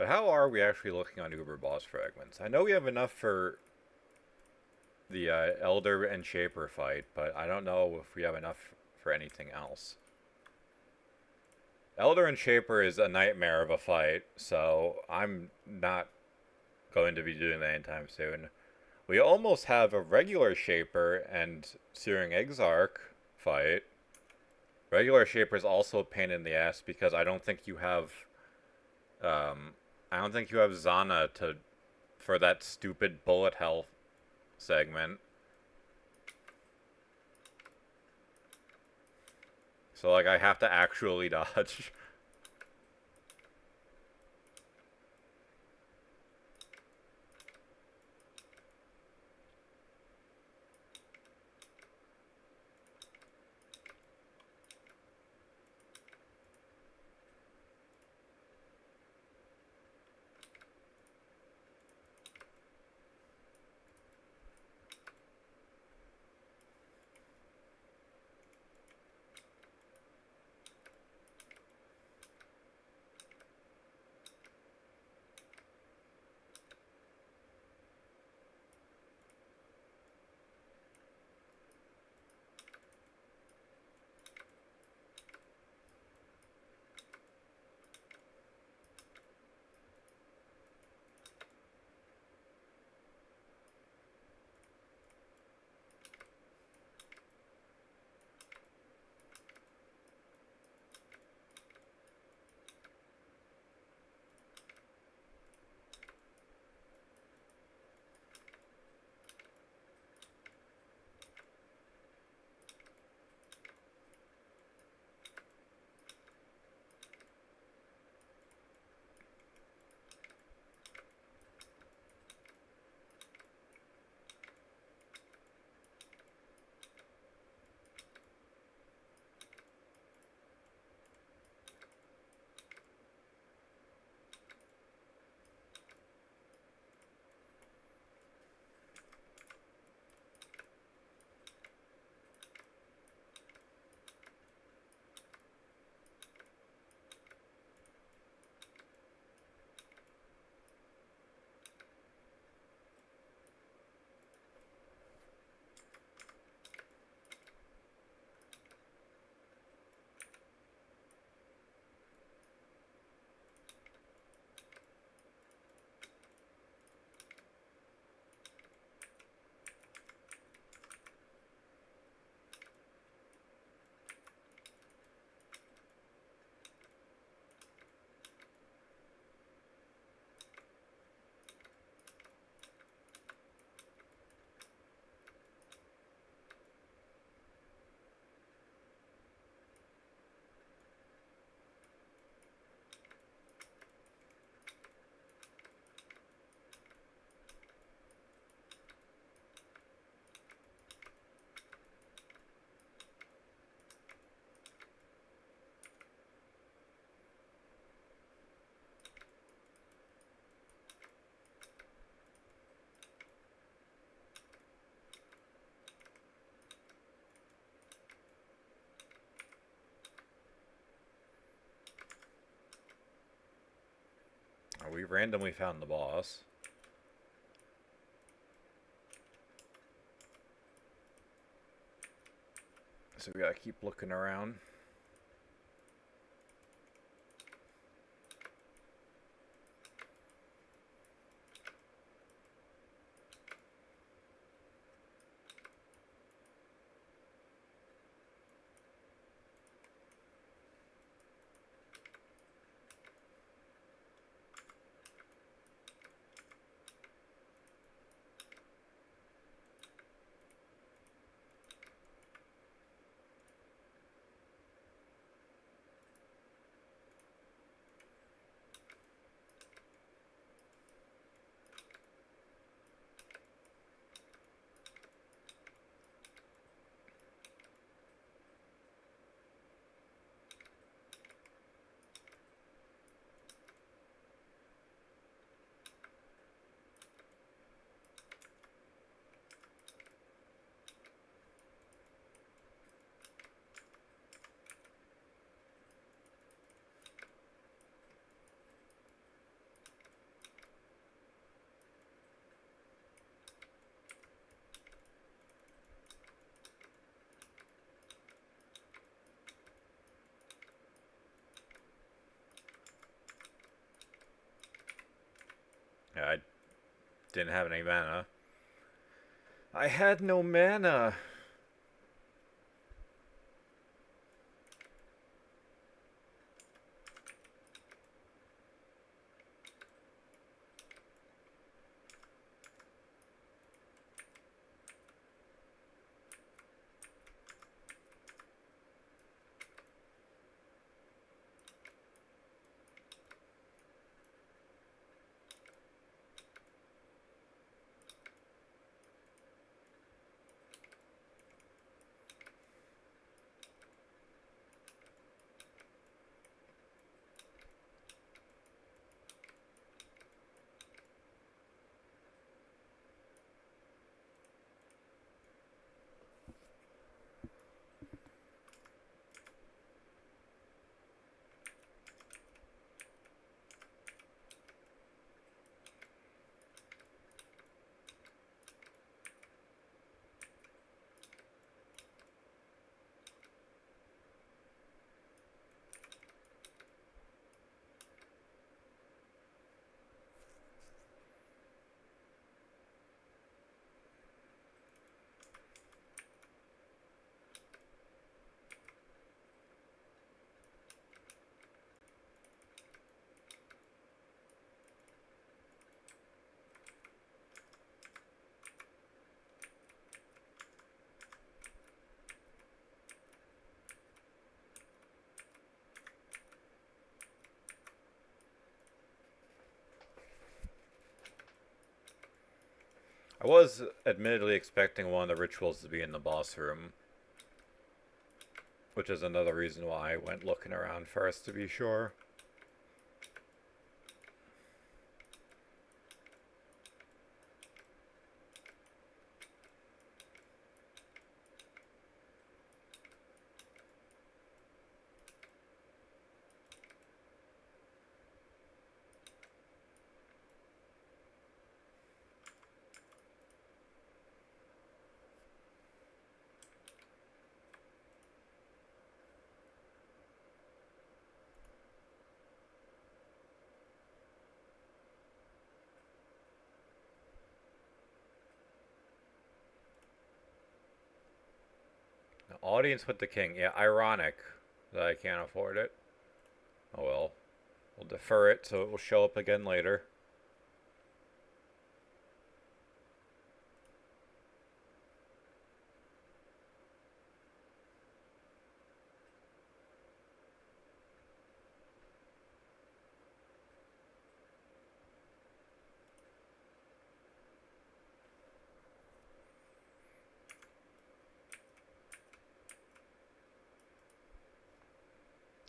But how are we actually looking on Uber boss fragments? I know we have enough for the Elder and Shaper fight, but I don't know if we have enough for anything else. Elder and Shaper is a nightmare of a fight, so I'm not going to be doing that anytime soon. We almost have a regular Shaper and Searing Exarch fight. Regular Shaper is also a pain in the ass because I don't think you have I don't think you have Zana for that stupid bullet hell segment. So, like, I have to actually dodge. We randomly found the boss. So we gotta keep looking around. Yeah, I didn't have any mana. I had no mana. I was admittedly expecting one of the rituals to be in the boss room, which is another reason why I went looking around first to be sure. Audience with the king. Yeah, ironic that I can't afford it. Oh well. We'll defer it so it will show up again later.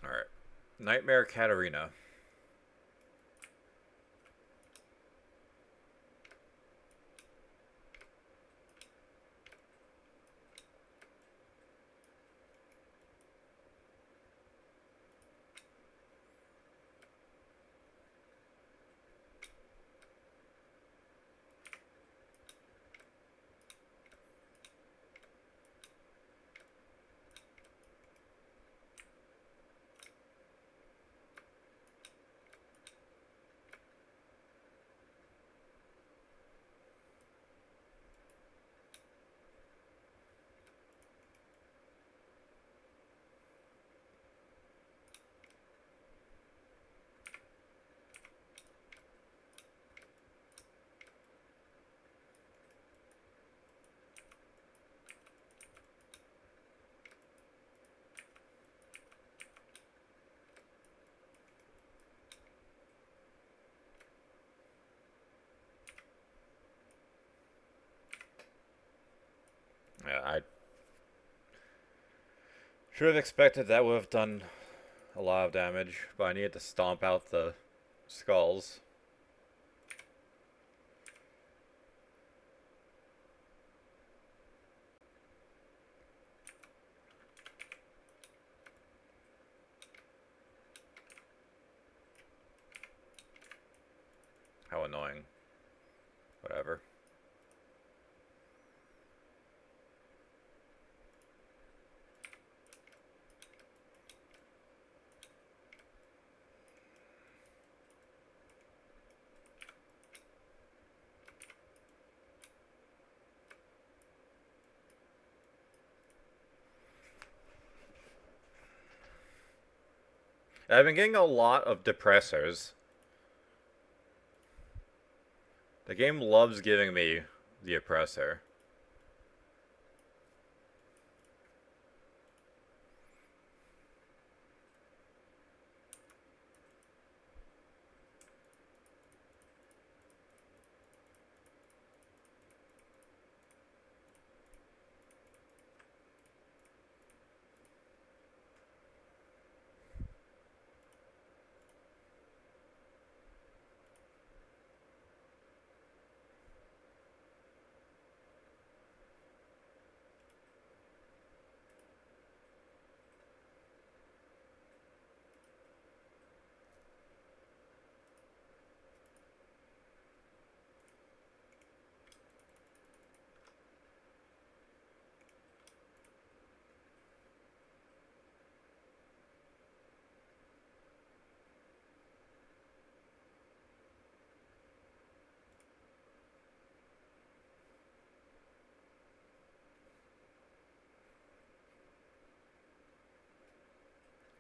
Alright. Nightmare Katarina. I should have expected that would have done a lot of damage, but I needed to stomp out the skulls. How annoying. Whatever. I've been getting a lot of depressors. The game loves giving me the oppressor.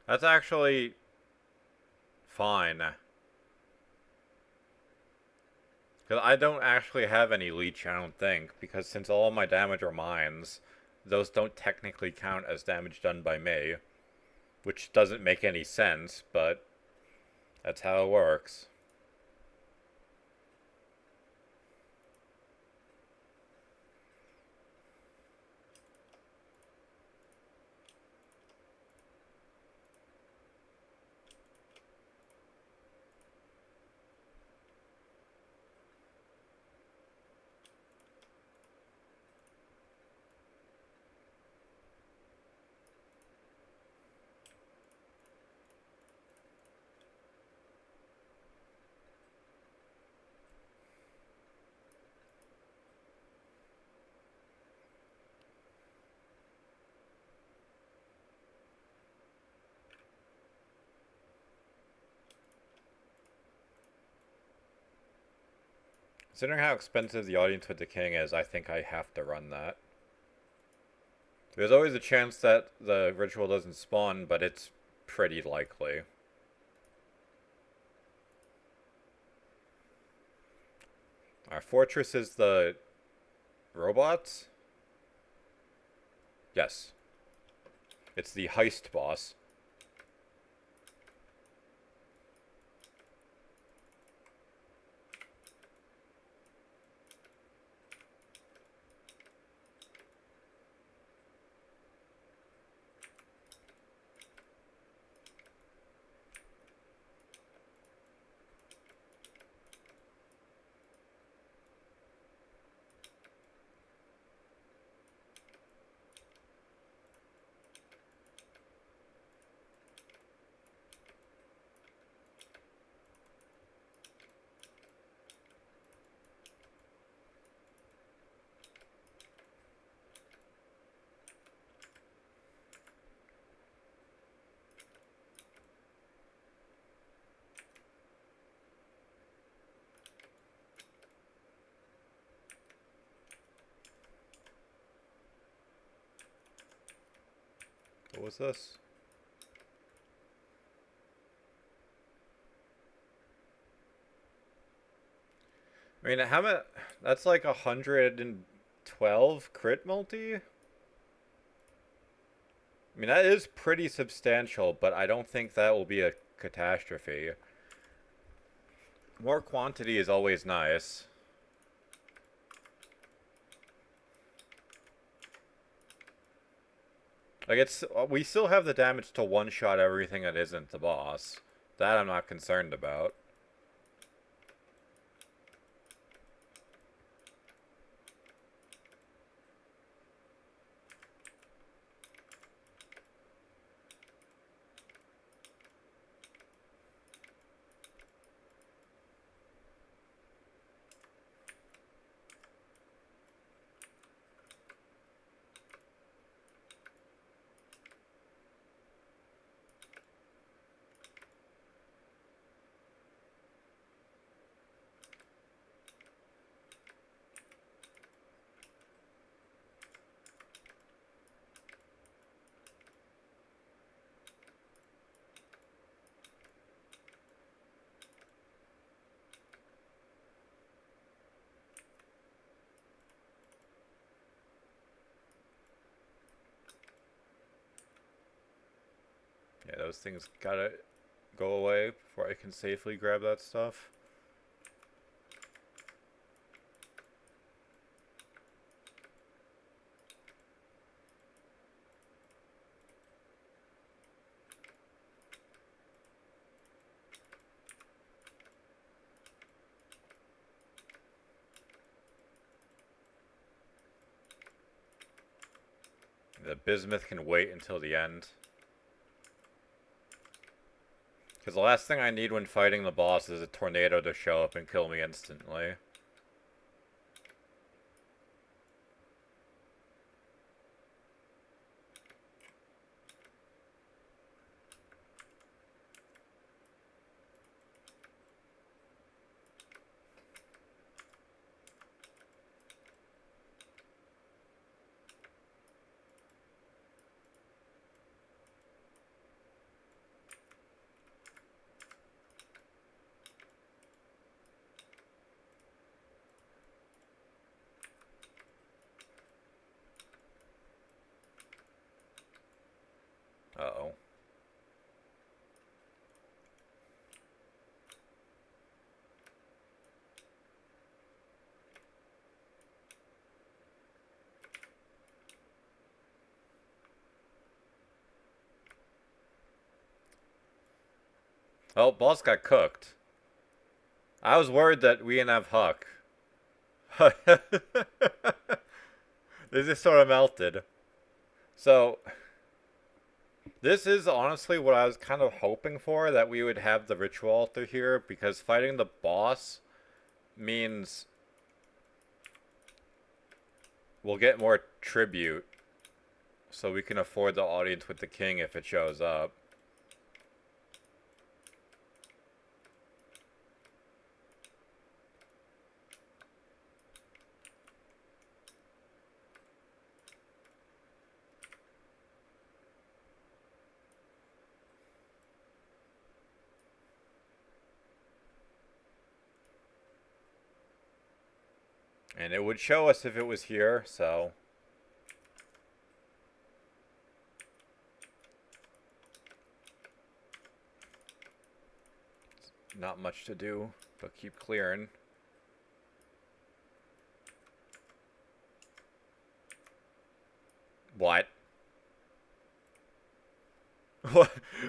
That's actually fine. Because I don't actually have any leech, I don't think, because since all my damage are mines, those don't technically count as damage done by me. Which doesn't make any sense, but that's how it works. Considering how expensive the audience with the king is, I think I have to run that. There's always a chance that the ritual doesn't spawn, but it's pretty likely. Our fortress is the robots? Yes. It's the heist boss. What was this? I mean, how much? That's like 112 crit multi? I mean, that is pretty substantial, but I don't think that will be a catastrophe. More quantity is always nice. Like, it's we still have the damage to one-shot everything that isn't the boss. That I'm not concerned about. Yeah, those things gotta go away before I can safely grab that stuff. The bismuth can wait until the end. Because the last thing I need when fighting the boss is a tornado to show up and kill me instantly. Uh-oh. Oh, boss got cooked. I was worried that we didn't have Huck. They just sort of melted. So, this is honestly what I was kind of hoping for, that we would have the ritual altar here, because fighting the boss means we'll get more tribute, so we can afford the audience with the king if it shows up. And it would show us if it was here, so... not much to do, but keep clearing. What?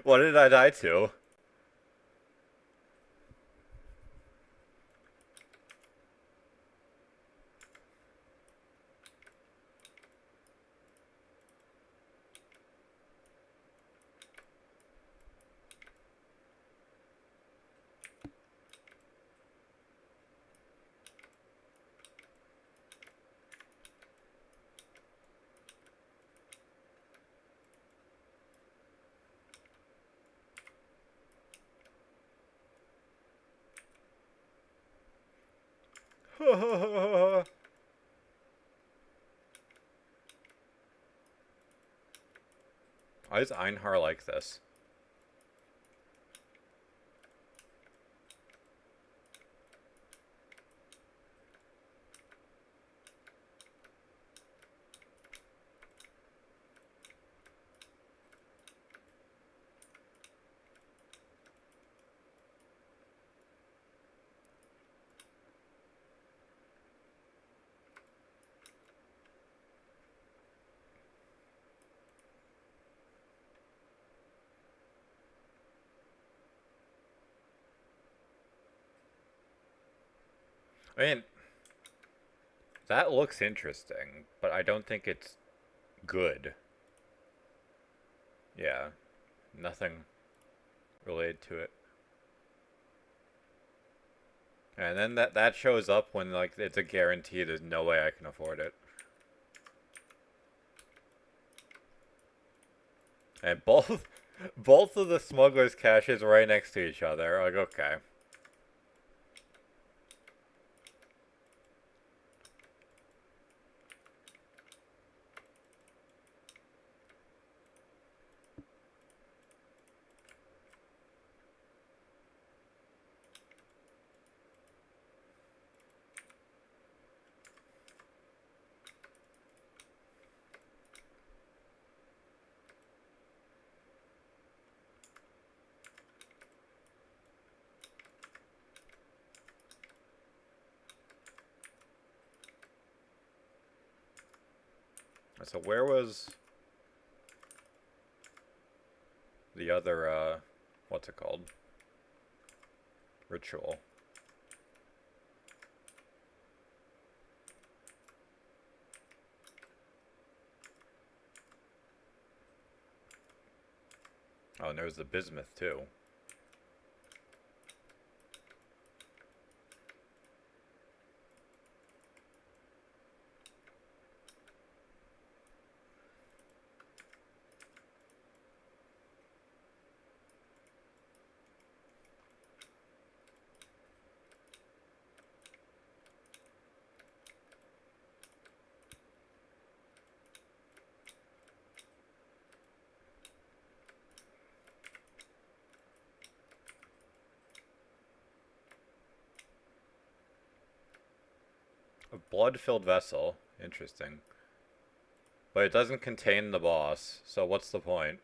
What did I die to? Why is Einhar like this? I mean, that looks interesting, but I don't think it's good. Yeah, nothing related to it. And then that shows up when like it's a guarantee. There's no way I can afford it. And both of the smugglers' caches right next to each other. Like, okay. So where was the other, what's it called? Ritual. Oh, and there's the bismuth, too. A blood-filled vessel. Interesting. But it doesn't contain the boss, so what's the point?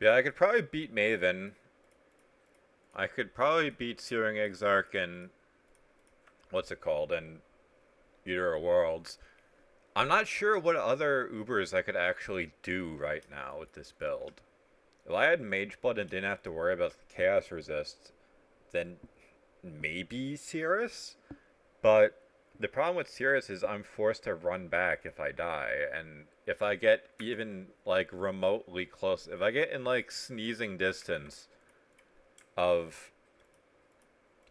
Yeah, I could probably beat Maven. I could probably beat Searing Exarch and what's it called? And Eater of Worlds. I'm not sure what other Ubers I could actually do right now with this build. If I had Mage Blood and didn't have to worry about the Chaos Resist, then maybe Cirrus? But the problem with Cirrus is I'm forced to run back if I die, and if I get even, like, remotely close, if I get in, like, sneezing distance of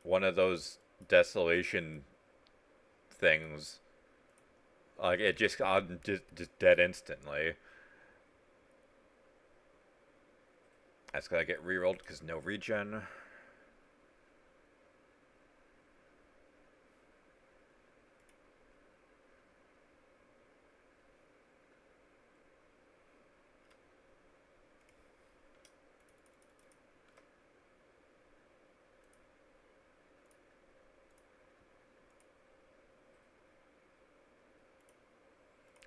one of those desolation things, like, I'm just dead instantly. That's gotta get rerolled because no regen.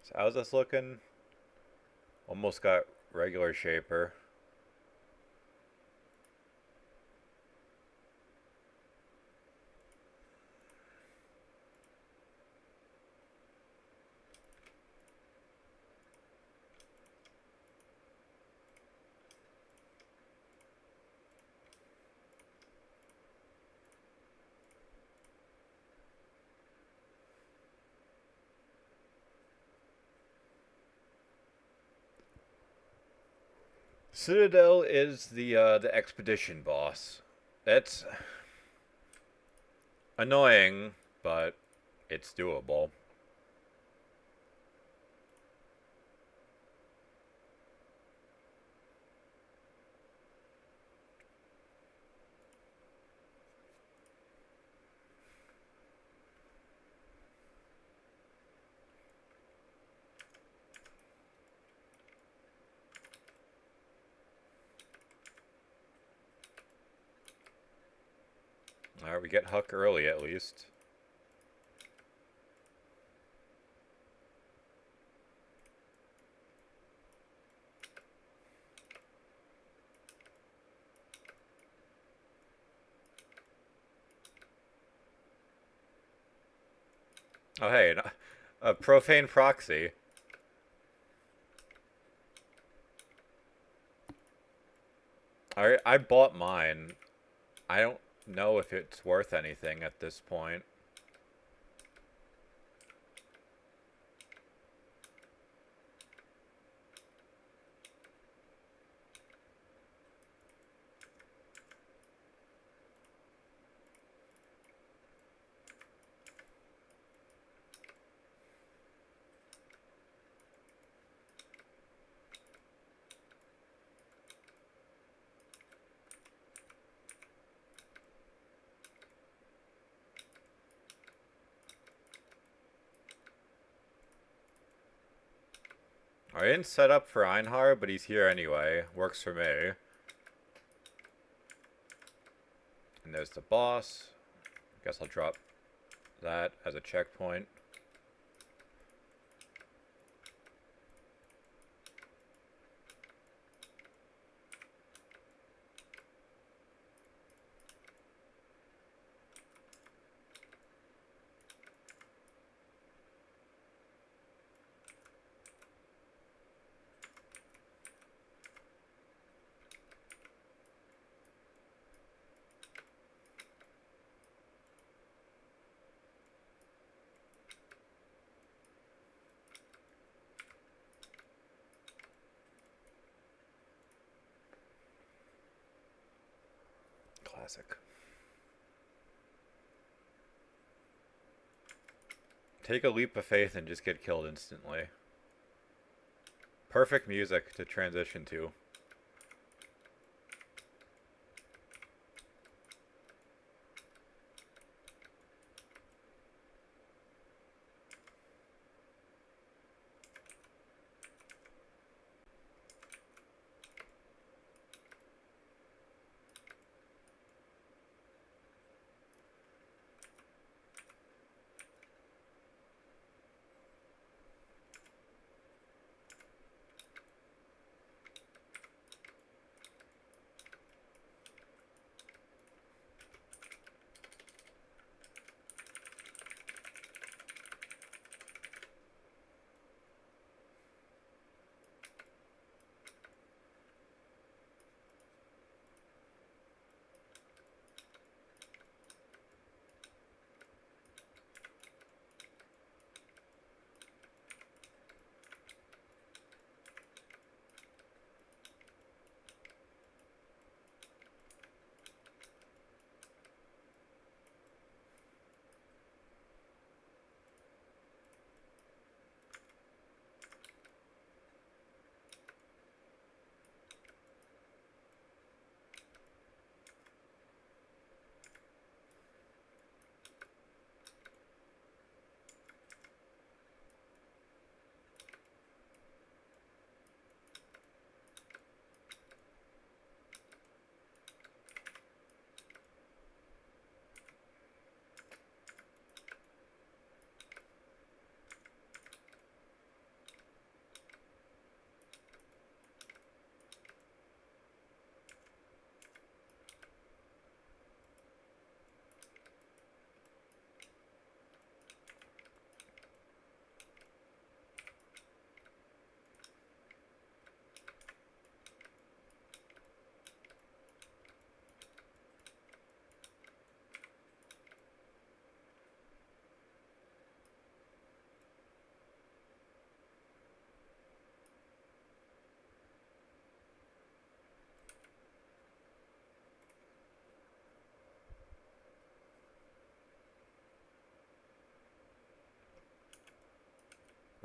So how's this looking? Almost got regular Shaper. Citadel is the expedition boss. That's annoying, but it's doable. Alright, we get Huck early at least. Oh hey, a profane proxy. I bought mine. I don't know if it's worth anything at this point. I didn't set up for Einhar, but he's here anyway. Works for me. And there's the boss. Guess I'll drop that as a checkpoint. Classic. Take a leap of faith and just get killed instantly. Perfect music to transition to.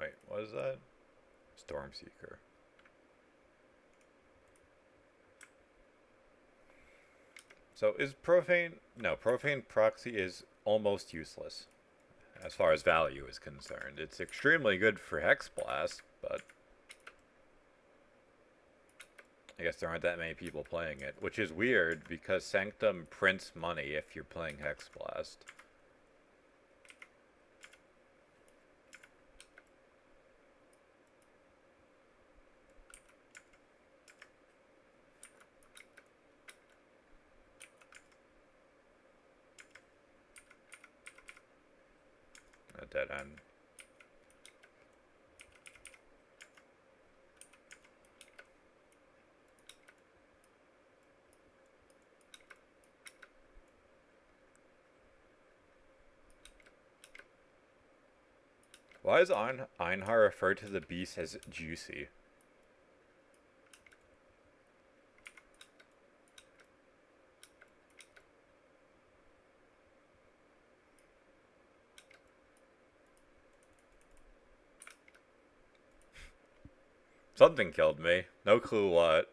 Wait, what is that? Stormseeker. So is profane... No, profane proxy is almost useless as far as value is concerned. It's extremely good for Hex Blast, but I guess there aren't that many people playing it, which is weird because Sanctum prints money if you're playing Hexblast. A dead end. Why is Einhar referred to the beast as juicy? Something killed me. No clue what.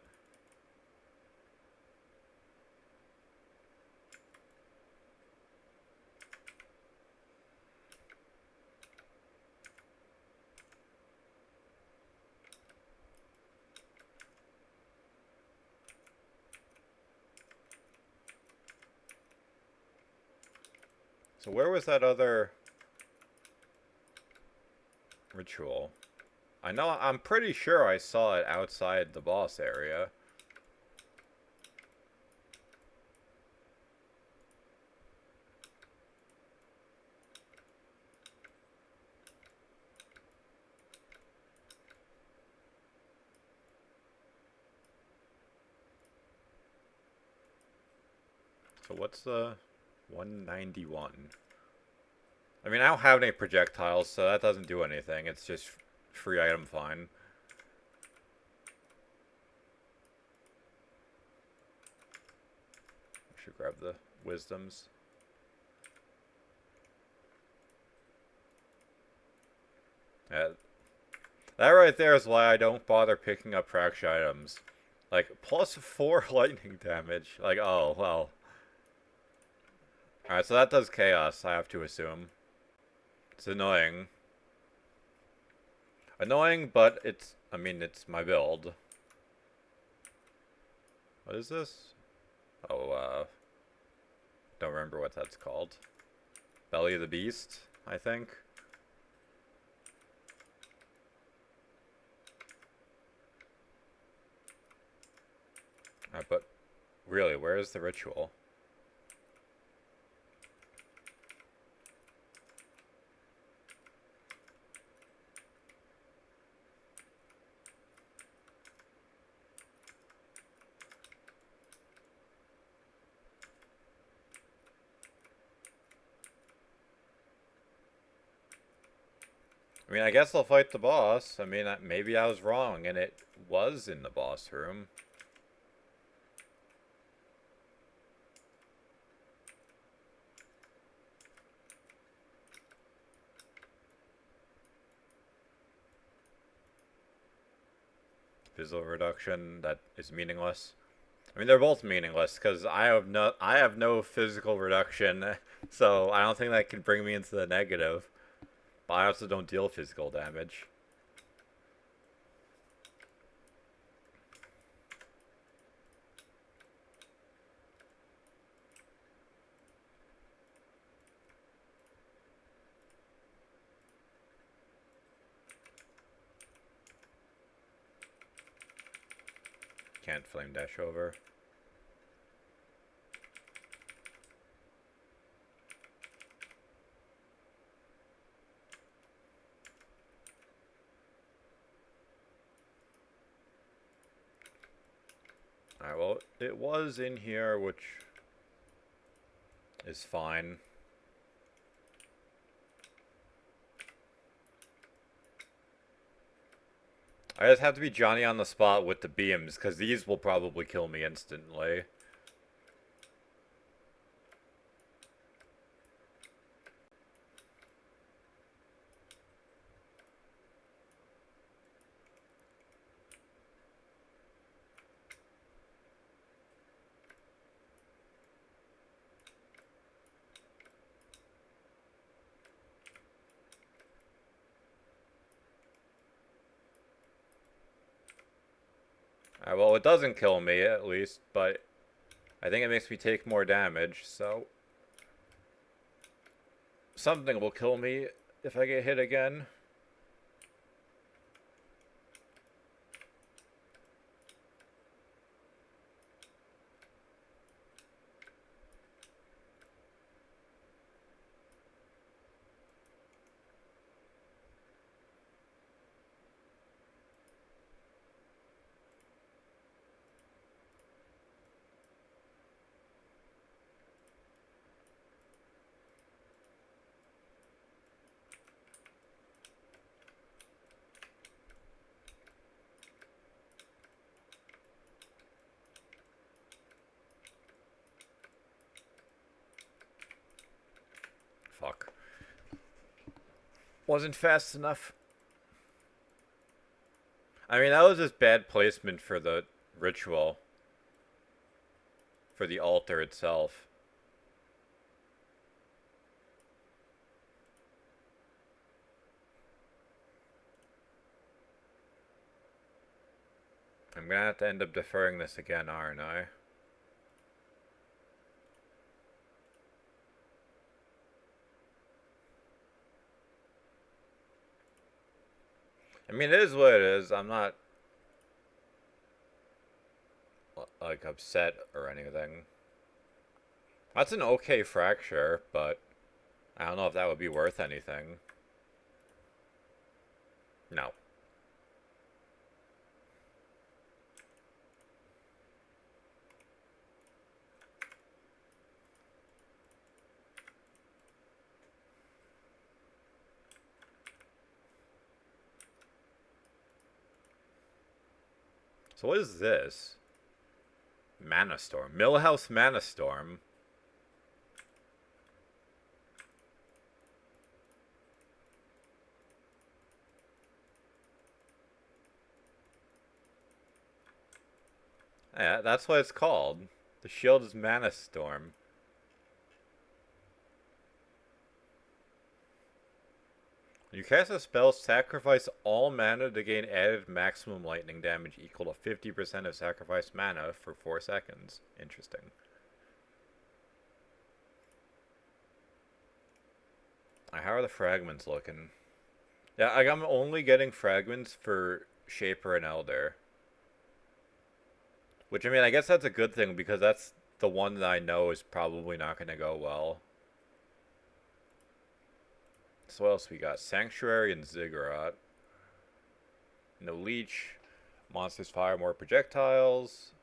So where was that other ritual? I'm pretty sure I saw it outside the boss area. So what's the 191? I mean, I don't have any projectiles, so that doesn't do anything. It's just free item fine. I should grab the wisdoms. That right there is why I don't bother picking up fracture items. Like, +4 lightning damage. Like, oh, well. Alright, so that does chaos, I have to assume. It's annoying. Annoying, but it's my build. What is this? Oh, don't remember what that's called. Belly of the Beast, I think. Alright, but really, where is the ritual? I mean, I guess I'll fight the boss. I mean, maybe I was wrong and it was in the boss room. Visual reduction, that is meaningless. I mean, they're both meaningless because I have no physical reduction, so I don't think that can bring me into the negative. But I also don't deal physical damage. Can't flame dash over. Alright, well, it was in here, which is fine. I just have to be Johnny on the spot with the beams, because these will probably kill me instantly. Well, it doesn't kill me, at least, but I think it makes me take more damage, so... Something will kill me if I get hit again. Fuck. Wasn't fast enough. I mean, that was just bad placement for the ritual. For the altar itself. I'm gonna have to end up deferring this again, aren't I? I mean, it is what it is. I'm not, like, upset or anything. That's an okay fracture, but I don't know if that would be worth anything. No. So what is this? Mana Storm. Millhouse Mana Storm. Yeah, that's what it's called. The shield is Mana Storm. You cast a spell, sacrifice all mana to gain added maximum lightning damage equal to 50% of sacrificed mana for 4 seconds. Interesting. How are the fragments looking? Yeah, I'm only getting fragments for Shaper and Elder. Which, I mean, I guess that's a good thing because that's the one that I know is probably not going to go well. So what else we got? Sanctuary and Ziggurat. No Leech. Monsters fire more projectiles.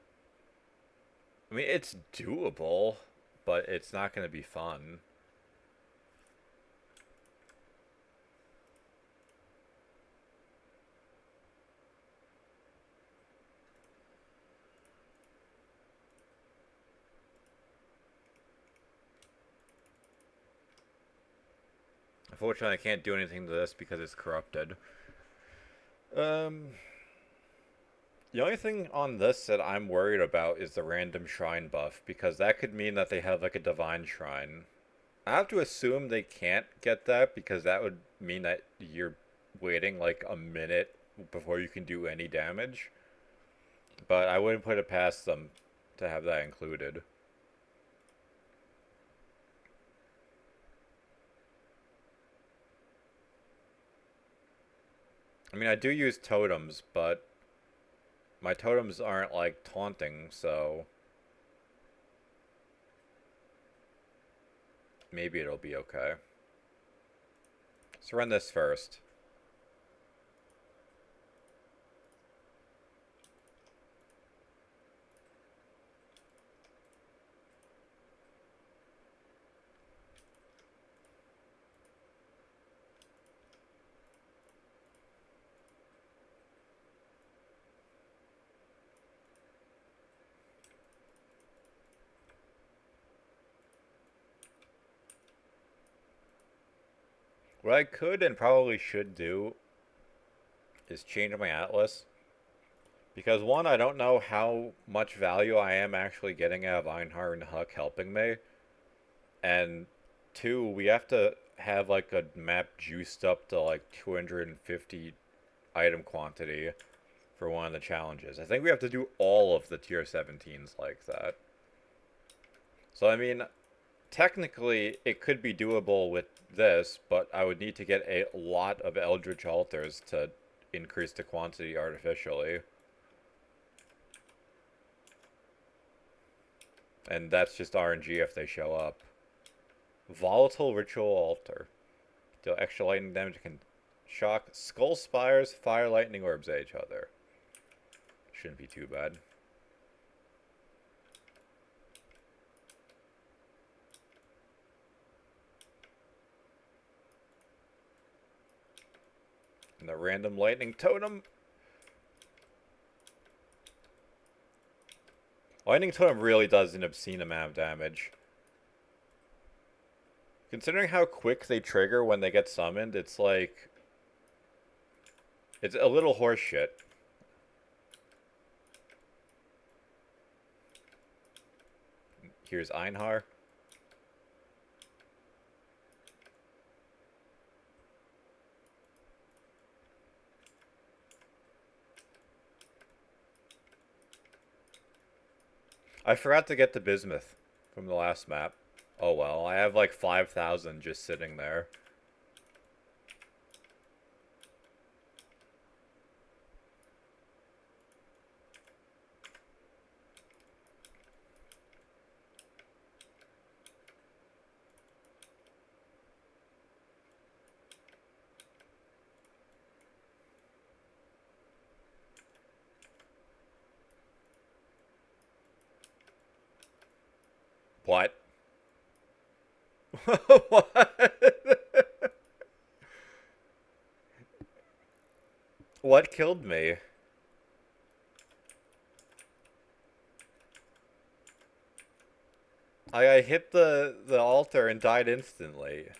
I mean, it's doable, but it's not going to be fun. Unfortunately, I can't do anything to this because it's corrupted. The only thing on this that I'm worried about is the random shrine buff, because that could mean that they have like a divine shrine. I have to assume they can't get that because that would mean that you're waiting like a minute before you can do any damage. But I wouldn't put it past them to have that included. I mean, I do use totems, but my totems aren't like taunting, so maybe it'll be okay. Let's run this first. What I could and probably should do is change my atlas. Because one, I don't know how much value I am actually getting out of Einhar and Huck helping me. And two, we have to have like a map juiced up to like 250 item quantity for one of the challenges. I think we have to do all of the tier 17s like that. So, I mean, technically, it could be doable with this, but I would need to get a lot of Eldritch Altars to increase the quantity artificially. And that's just RNG if they show up. Volatile Ritual Altar. Deal extra lightning damage, can shock Skull Spires, Fire Lightning Orbs at each other. Shouldn't be too bad. And the random lightning totem. Lightning totem really does an obscene amount of damage. Considering how quick they trigger when they get summoned, it's like... it's a little horseshit. Here's Einhar. I forgot to get the bismuth from the last map. Oh well, I have like 5,000 just sitting there. What? What? What killed me? I hit the altar and died instantly.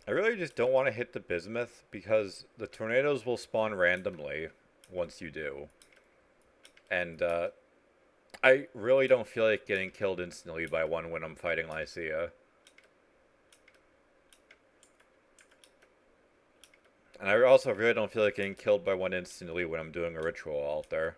I really just don't want to hit the bismuth because the tornadoes will spawn randomly once you do. And I really don't feel like getting killed instantly by one when I'm fighting Lycia. And I also really don't feel like getting killed by one instantly when I'm doing a ritual altar.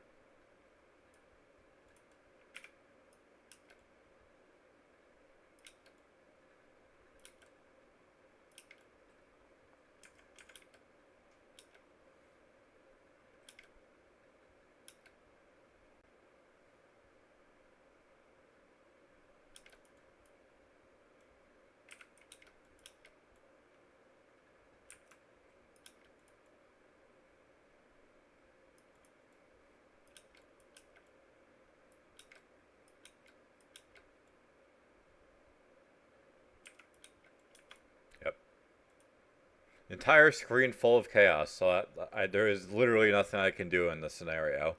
Yep. Entire screen full of chaos, so there is literally nothing I can do in this scenario.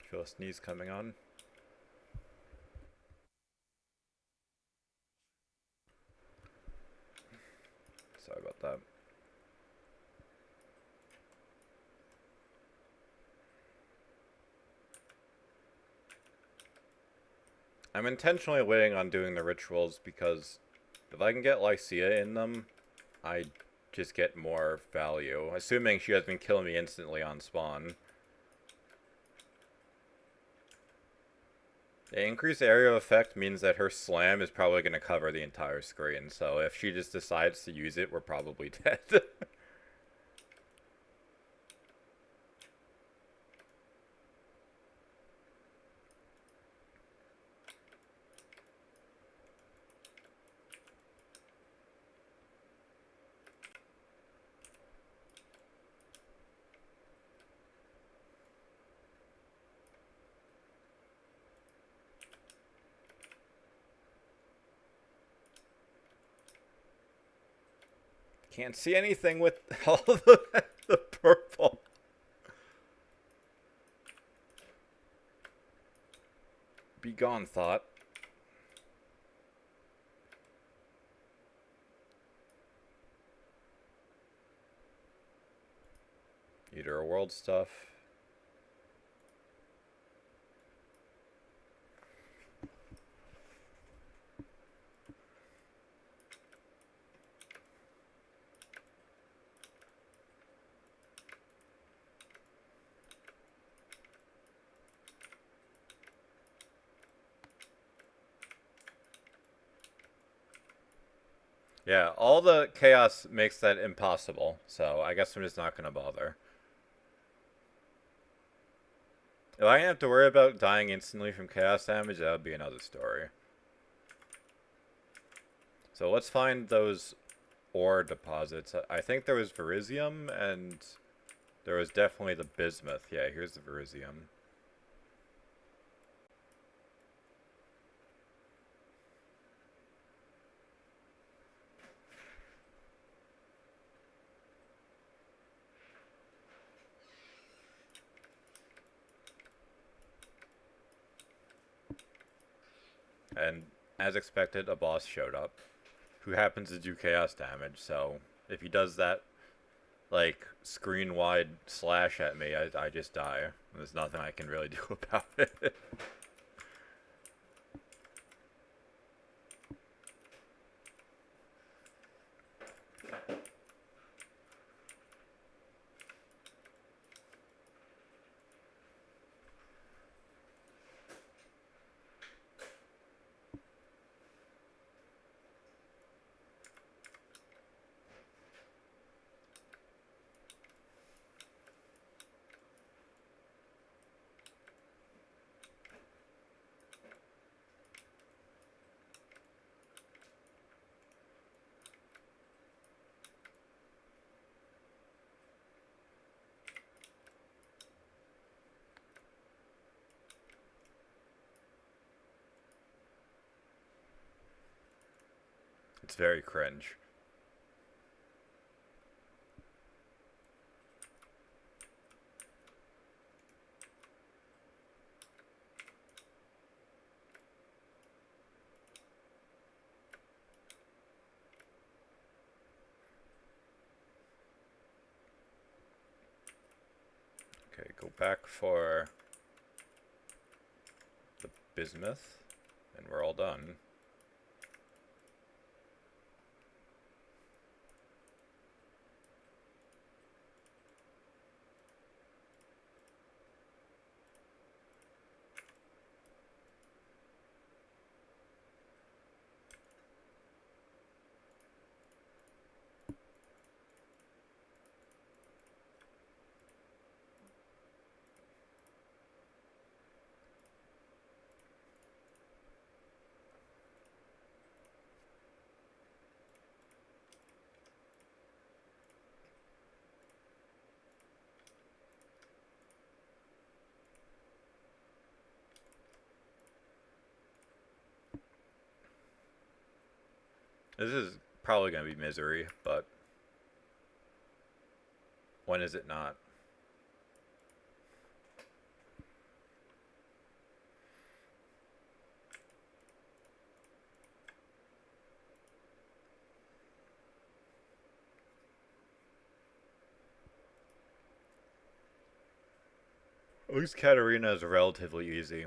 Feel a sneeze coming on. Sorry about that. I'm intentionally waiting on doing the rituals because if I can get Lycia in them, I just get more value. Assuming she has been killing me instantly on spawn. The increased area of effect means that her slam is probably going to cover the entire screen, so if she just decides to use it, we're probably dead. Can't see anything with all the purple. Be gone, thought. Eater of World stuff. Yeah, all the chaos makes that impossible, so I guess I'm just not gonna bother. If I have to worry about dying instantly from chaos damage, that would be another story. So let's find those ore deposits. I think there was Verisium, and there was definitely the bismuth. Yeah, here's the Verisium. And as expected, a boss showed up who happens to do chaos damage. So if he does that, like, screen-wide slash at me, I just die. There's nothing I can really do about it. It's very cringe. Okay, go back for the bismuth, and we're all done. This is probably going to be misery, but when is it not? At least Katarina is relatively easy.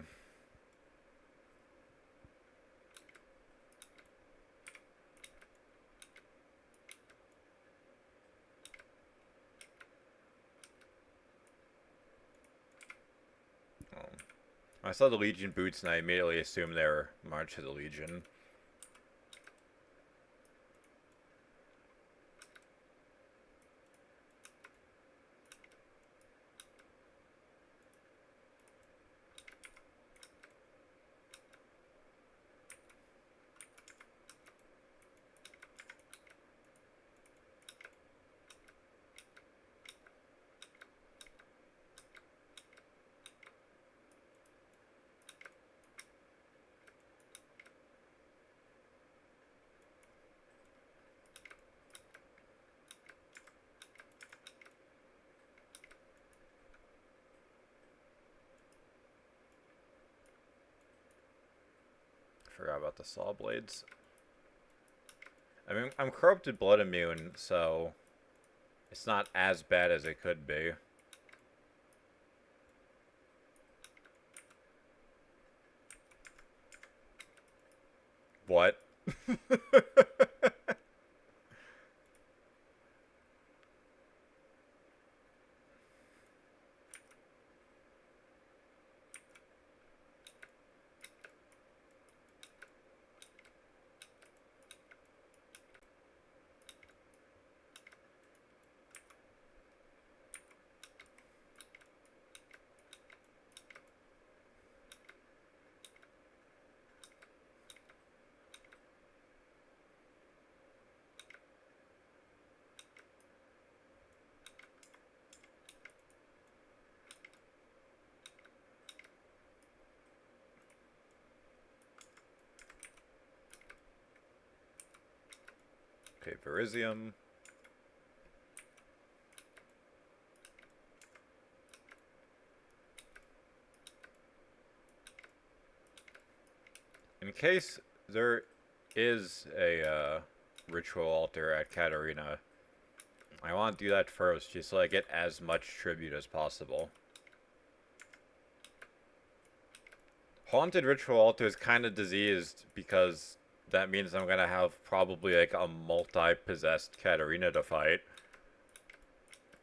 Oh. I saw the Legion boots and I immediately assumed they were March of the Legion. Forgot about the saw blades. I mean, I'm corrupted blood immune, so it's not as bad as it could be. What? Okay, Verisium. In case there is a ritual altar at Katarina, I want to do that first, just so I get as much tribute as possible. Haunted ritual altar is kind of diseased because that means I'm gonna have probably like a multi-possessed Katarina to fight.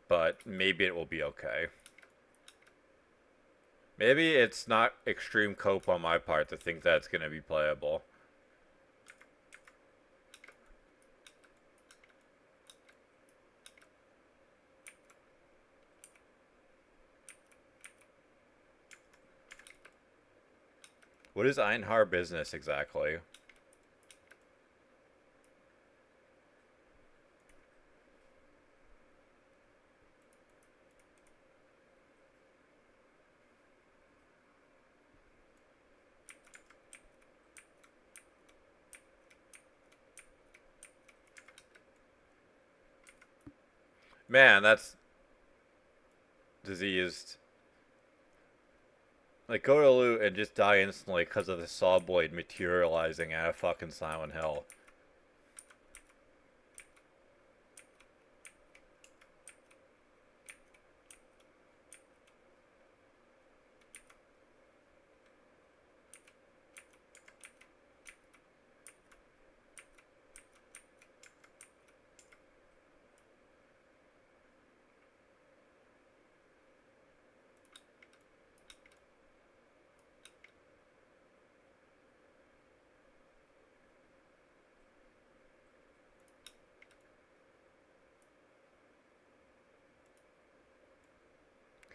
But maybe it will be okay. Maybe it's not extreme cope on my part to think that it's gonna be playable. What is Einhar business exactly? Man, that's diseased. Like, go to loot and just die instantly because of the saw blade materializing out of fucking Silent Hill.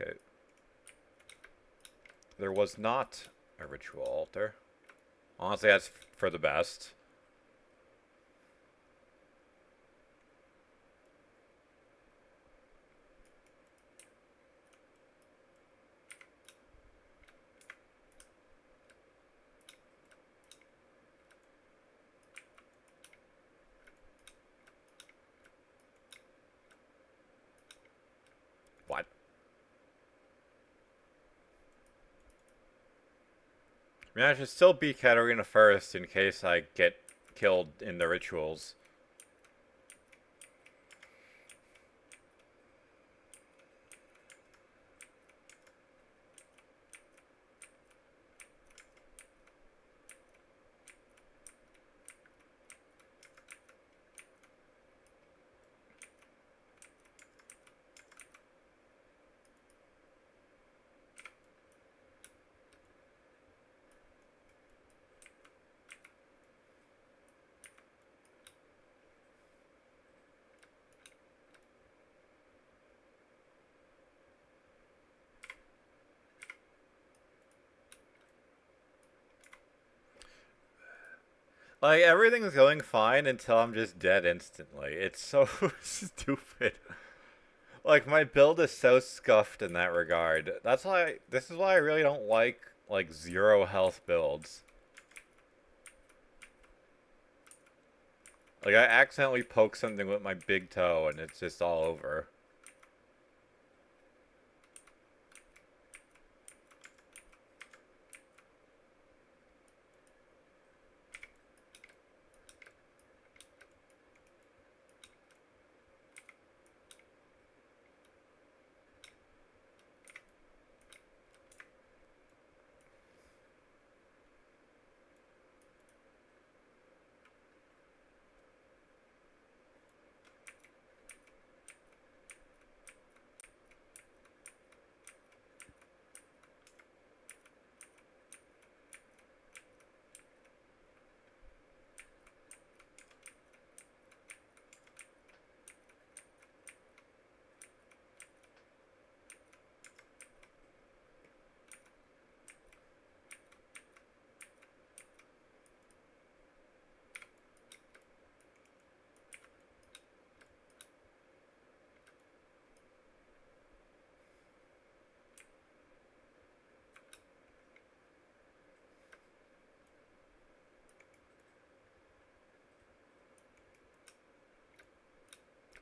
Okay. There was not a ritual altar. Honestly, that's for the best. What? I mean, I should still beat Katarina first in case I get killed in the rituals. Like, everything's going fine until I'm just dead instantly. It's so stupid. Like, my build is so scuffed in that regard. That's why, this is why I really don't like, zero health builds. Like, I accidentally poke something with my big toe and it's just all over.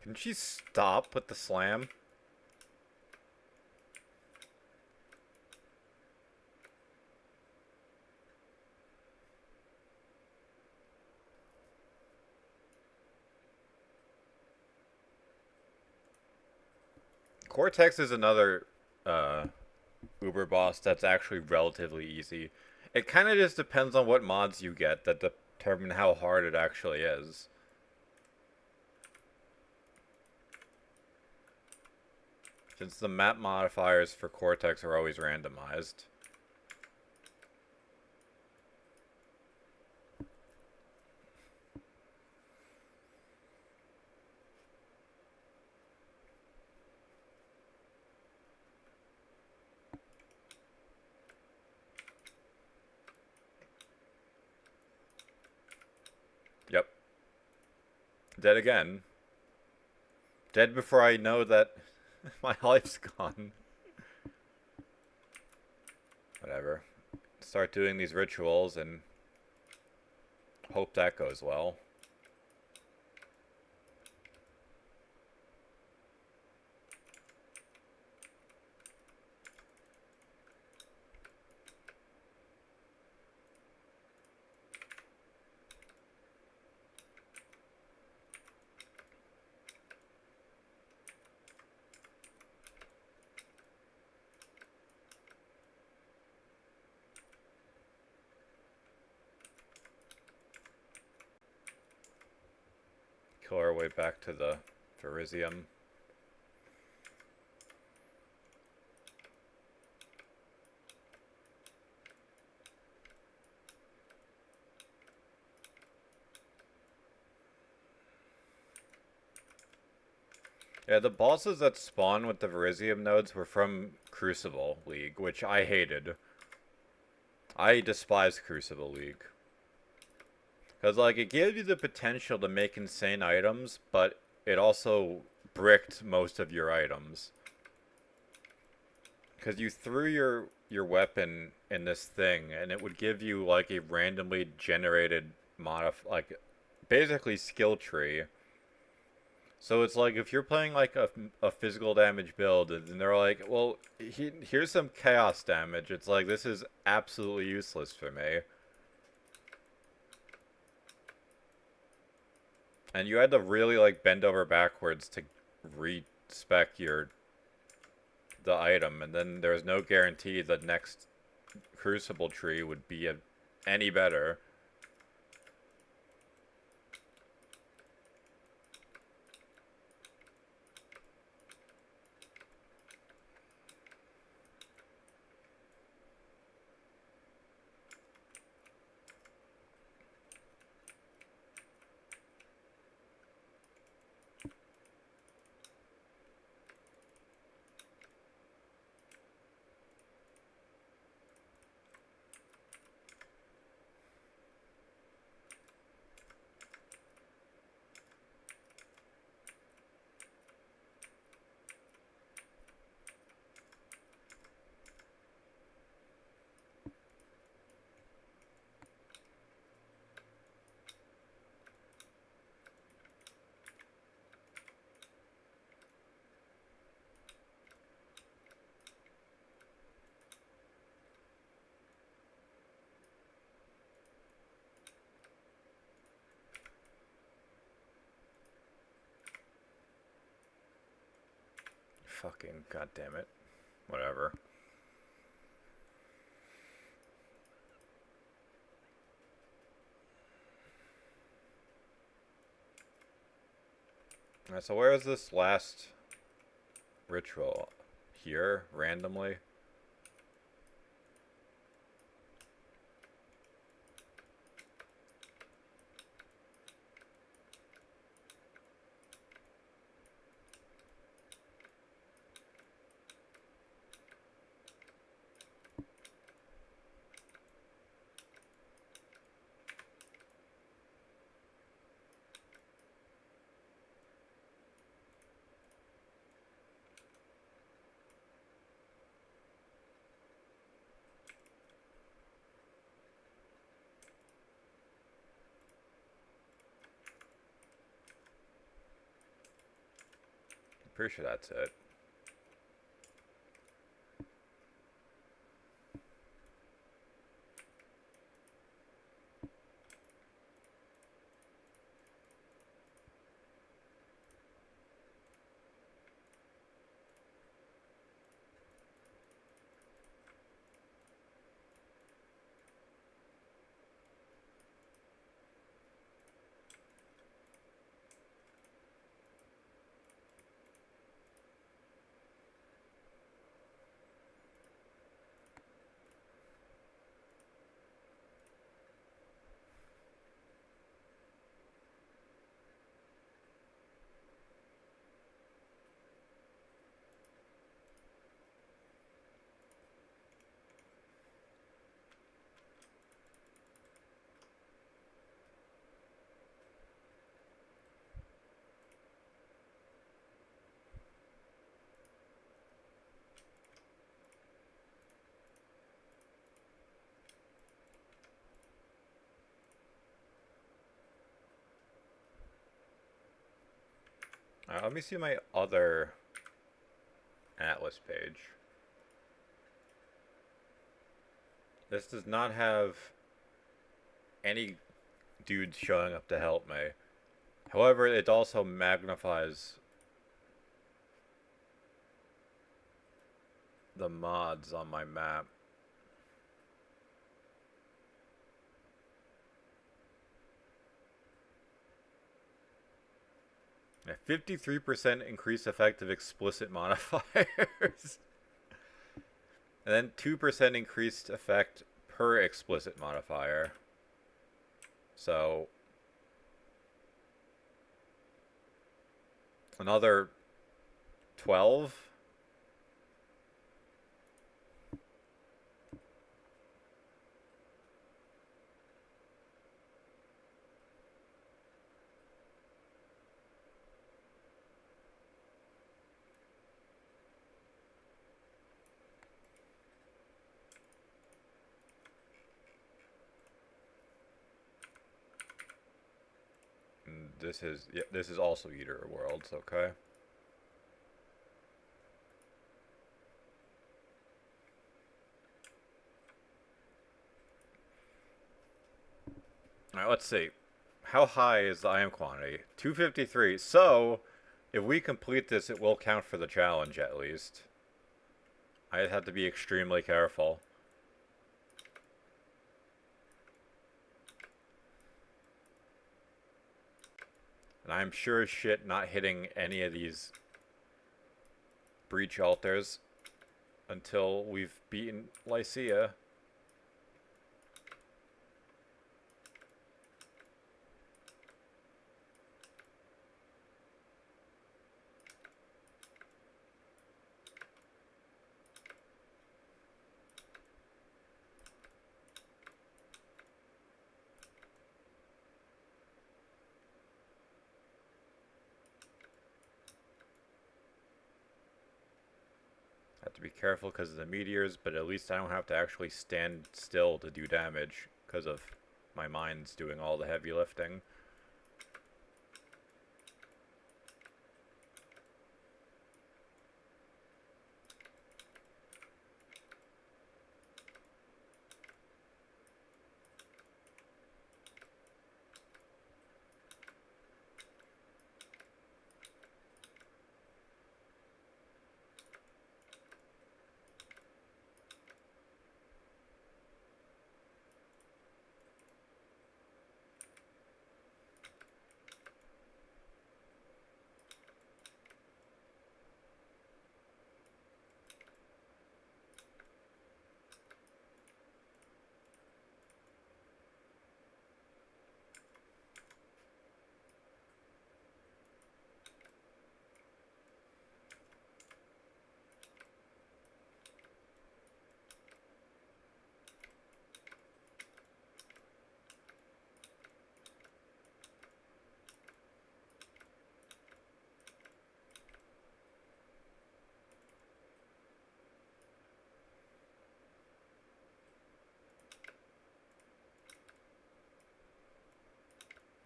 Can she stop with the slam? Cortex is another Uber boss that's actually relatively easy. It kind of just depends on what mods you get that determine how hard it actually is. Since the map modifiers for Cortex are always randomized. Yep. Dead again. Dead before I know that my life's gone. Whatever. Start doing these rituals and hope that goes well. Kill our way back to the Verisium. Yeah, the bosses that spawn with the Verisium nodes were from Crucible League, which I hated. I despise Crucible League. Because, like, it gives you the potential to make insane items, but it also bricked most of your items. Because you threw your weapon in this thing, and it would give you, like, a randomly generated like, basically skill tree. So it's like, if you're playing, like, a physical damage build, and they're like, well, here's some chaos damage. It's like, this is absolutely useless for me. And you had to really, like, bend over backwards to respec the item, and then there's no guarantee the next Crucible tree would be any better. fucking goddamn it. Whatever. Alright, so where is this last ritual? Here, randomly? I'm pretty sure that's it. Alright, let me see my other Atlas page. This does not have any dudes showing up to help me. However, it also magnifies the mods on my map. A 53% increased effect of explicit modifiers. And then 2% increased effect per explicit modifier. So another 12. And this is also Eater Worlds, okay? Alright, let's see. How high is the item quantity? 253. So, if we complete this, it will count for the challenge at least. I have to be extremely careful. And I'm sure as shit not hitting any of these breach altars until we've beaten Lycia. Have to be careful because of the meteors, but at least I don't have to actually stand still to do damage because of my mind's doing all the heavy lifting.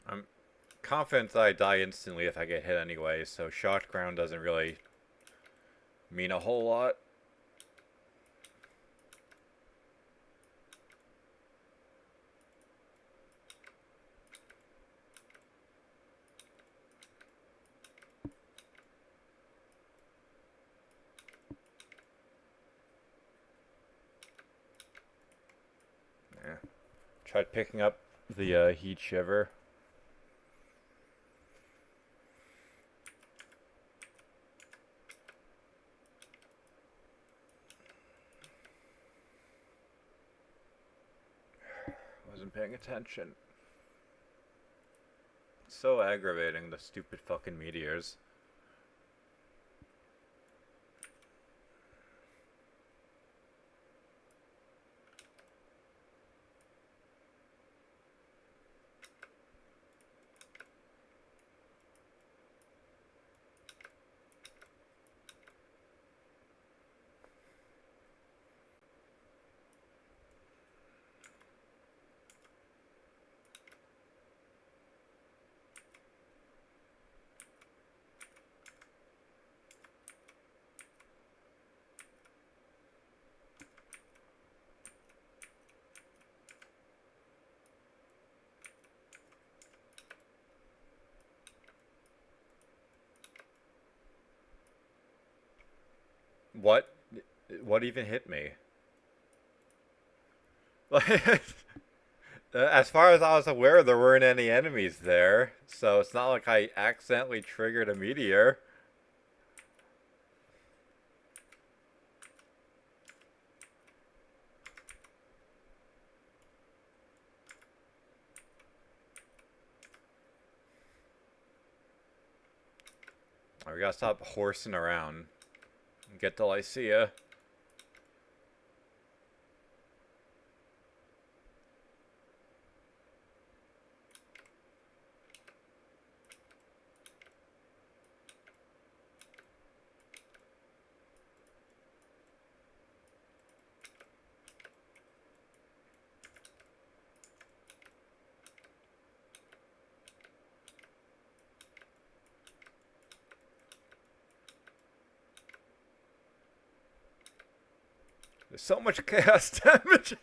I'm confident that I die instantly if I get hit anyway, so shocked ground doesn't really mean a whole lot. Yeah. Tried picking up the heat shiver. Wasn't paying attention. So aggravating, the stupid fucking meteors. What? What even hit me? Like, as far as I was aware, there weren't any enemies there, so it's not like I accidentally triggered a meteor. We gotta stop horsing around and get to Lycia. There's so much chaos damage.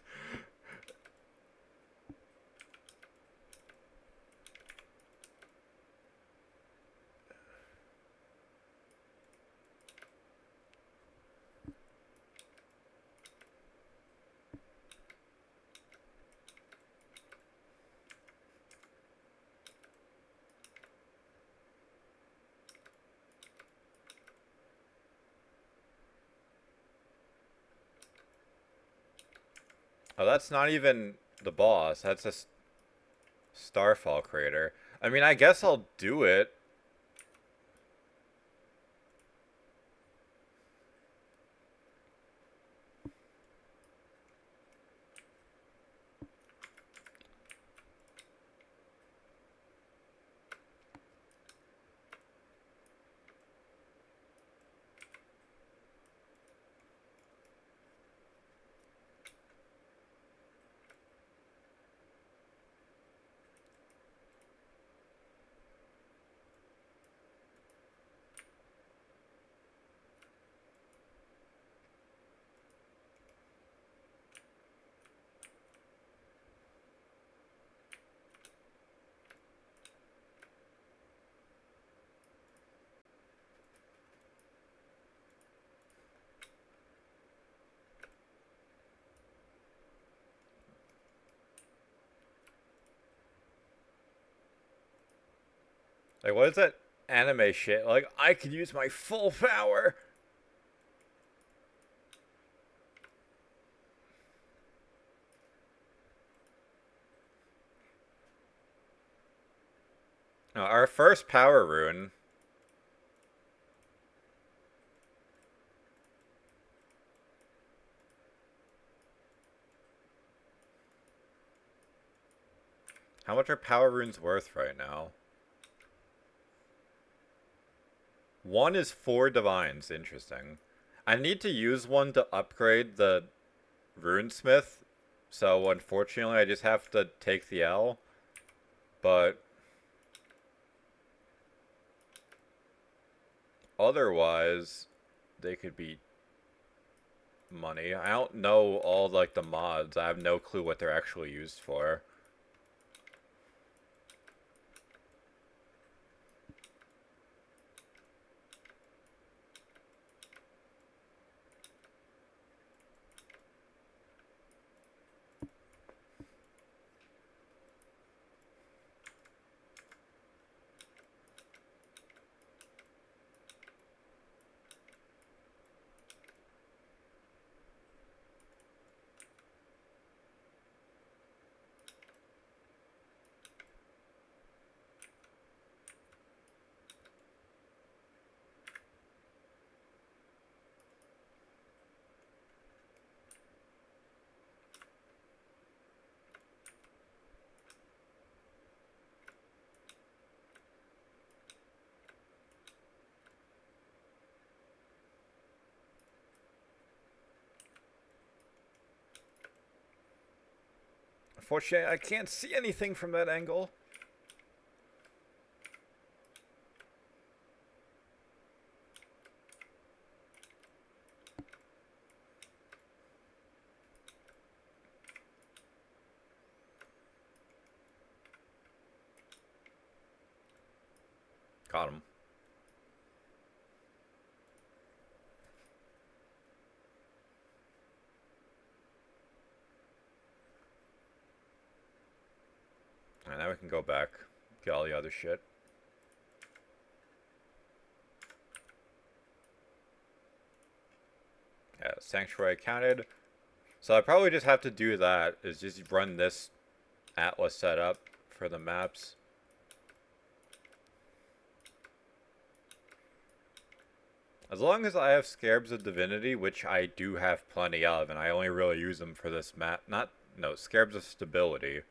Oh, that's not even the boss. That's a starfall crater. I mean, I guess I'll do it. Like, what is that anime shit? Like, I could use my full power. No, our first power rune. How much are power runes worth right now? One is 4 divines. Interesting. I need to use one to upgrade the runesmith, so unfortunately I just have to take the L. But otherwise, they could be money. I don't know all like the mods. I have no clue what they're actually used for. Unfortunately, I can't see anything from that angle. Got him. Alright, now we can go back. Get all the other shit. Yeah, Sanctuary counted. So I probably just have to do that, is just run this Atlas setup for the maps. As long as I have Scarabs of Divinity, which I do have plenty of, and I only really use them for this map. No, Scarabs of Stability.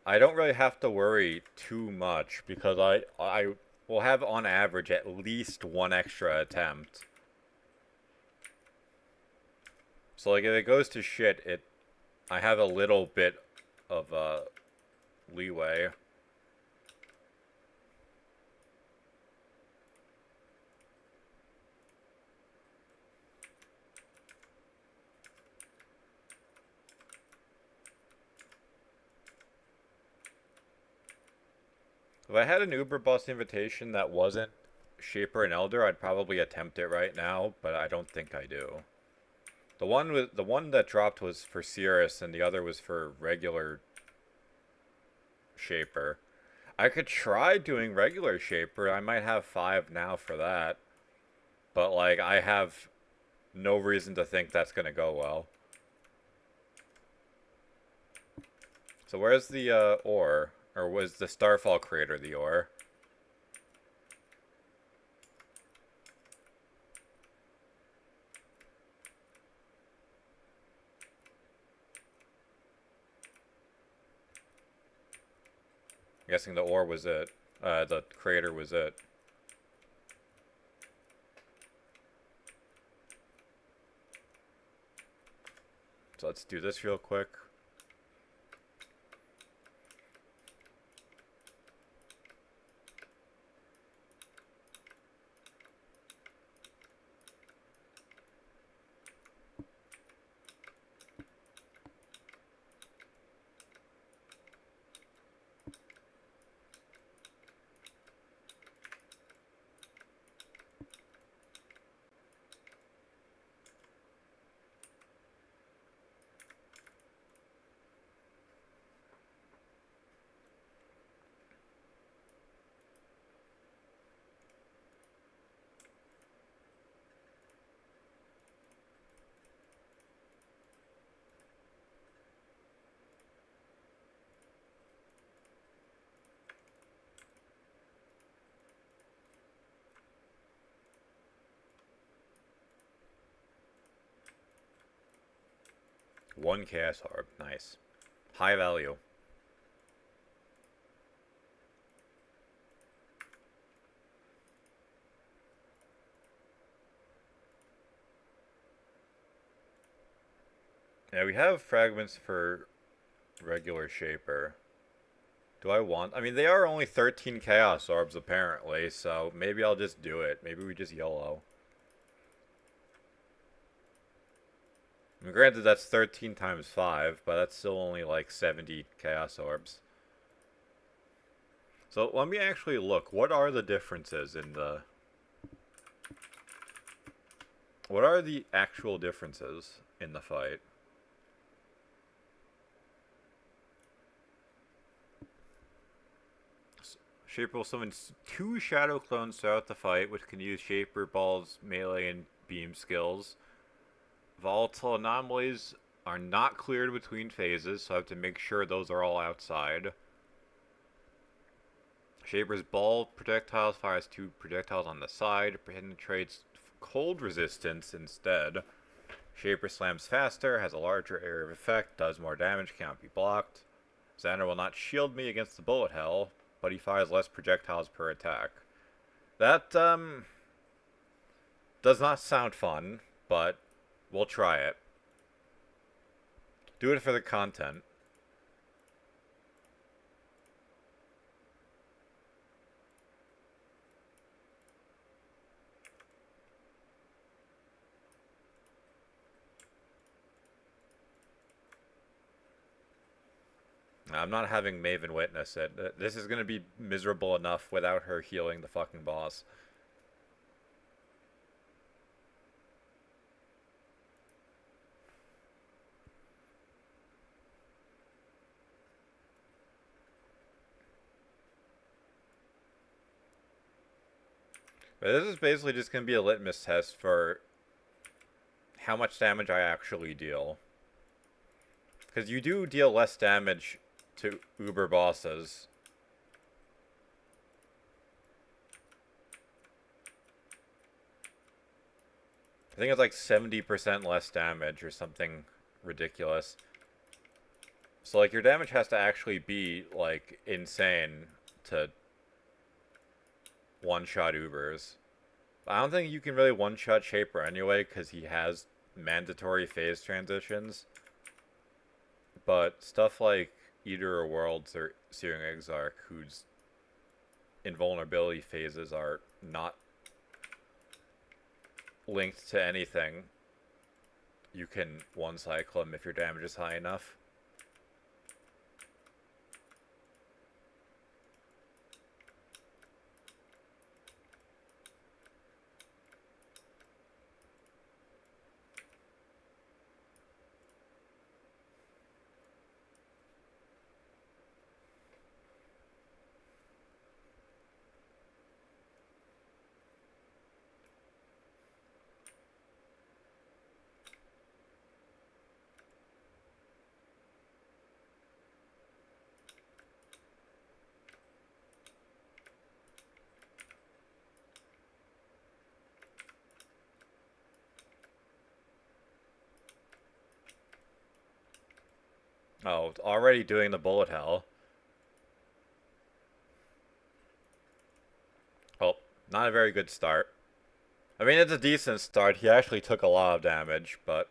I don't really have to worry too much, because I will have on average at least one extra attempt. So like if it goes to shit, I have a little bit of leeway. If I had an Uber bus invitation that wasn't Shaper and Elder, I'd probably attempt it right now, but I don't think I do. The one that dropped was for Cirrus, and the other was for regular Shaper. I could try doing regular Shaper. I might have 5 now for that, but like I have no reason to think that's gonna go well. So where's the ore? Or was the Starfall crater the ore? I'm guessing the ore was it. The crater was it. So let's do this real quick. One chaos orb. Nice. High value. Yeah, we have fragments for regular Shaper. Do I want... I mean, they are only 13 Chaos Orbs, apparently, so maybe I'll just do it. Maybe we just YOLO. I mean, granted, that's 13 times 5, but that's still only like 70 Chaos Orbs. So let me actually look. What are the differences in the... What are the actual differences in the fight? Shaper will summon 2 Shadow Clones throughout the fight, which can use Shaper Ball's melee and beam skills. Volatile anomalies are not cleared between phases, so I have to make sure those are all outside. Shaper's Ball projectiles fires 2 projectiles on the side, penetrates cold resistance instead. Shaper slams faster, has a larger area of effect, does more damage, cannot be blocked. Xander will not shield me against the bullet hell, but he fires less projectiles per attack. That, does not sound fun, but we'll try it. Do it for the content. I'm not having Maven witness it. This is going to be miserable enough without her healing the fucking boss. But this is basically just going to be a litmus test for how much damage I actually deal. Because you do deal less damage to Uber bosses. I think it's like 70% less damage or something ridiculous. So like your damage has to actually be like insane to one-shot Ubers. I don't think you can really one-shot Shaper anyway because he has mandatory phase transitions. But stuff like Eater of Worlds or Searing Exarch, whose invulnerability phases are not linked to anything, you can one-cycle him if your damage is high enough. Oh, it's already doing the bullet hell. Well, not a very good start. I mean, it's a decent start. He actually took a lot of damage, but...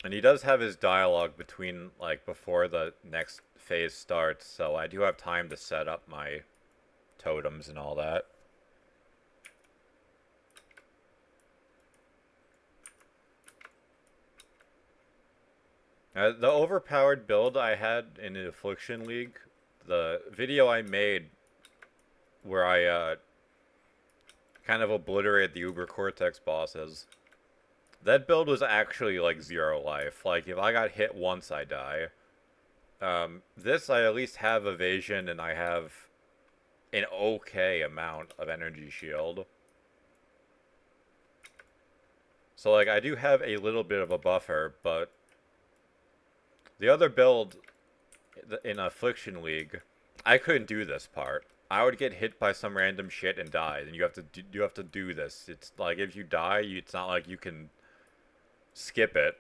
And he does have his dialogue between, like, before the next phase starts, so I do have time to set up my totems and all that. The overpowered build I had in the Affliction League, the video I made where I kind of obliterated the Uber Cortex bosses, that build was actually like 0 life. Like, if I got hit once, I die. This, I at least have evasion, and I have an okay amount of energy shield. So, like, I do have a little bit of a buffer, but the other build in Affliction League, I couldn't do this part. I would get hit by some random shit and die, and you have to do this. It's like if you die, it's not like you can skip it.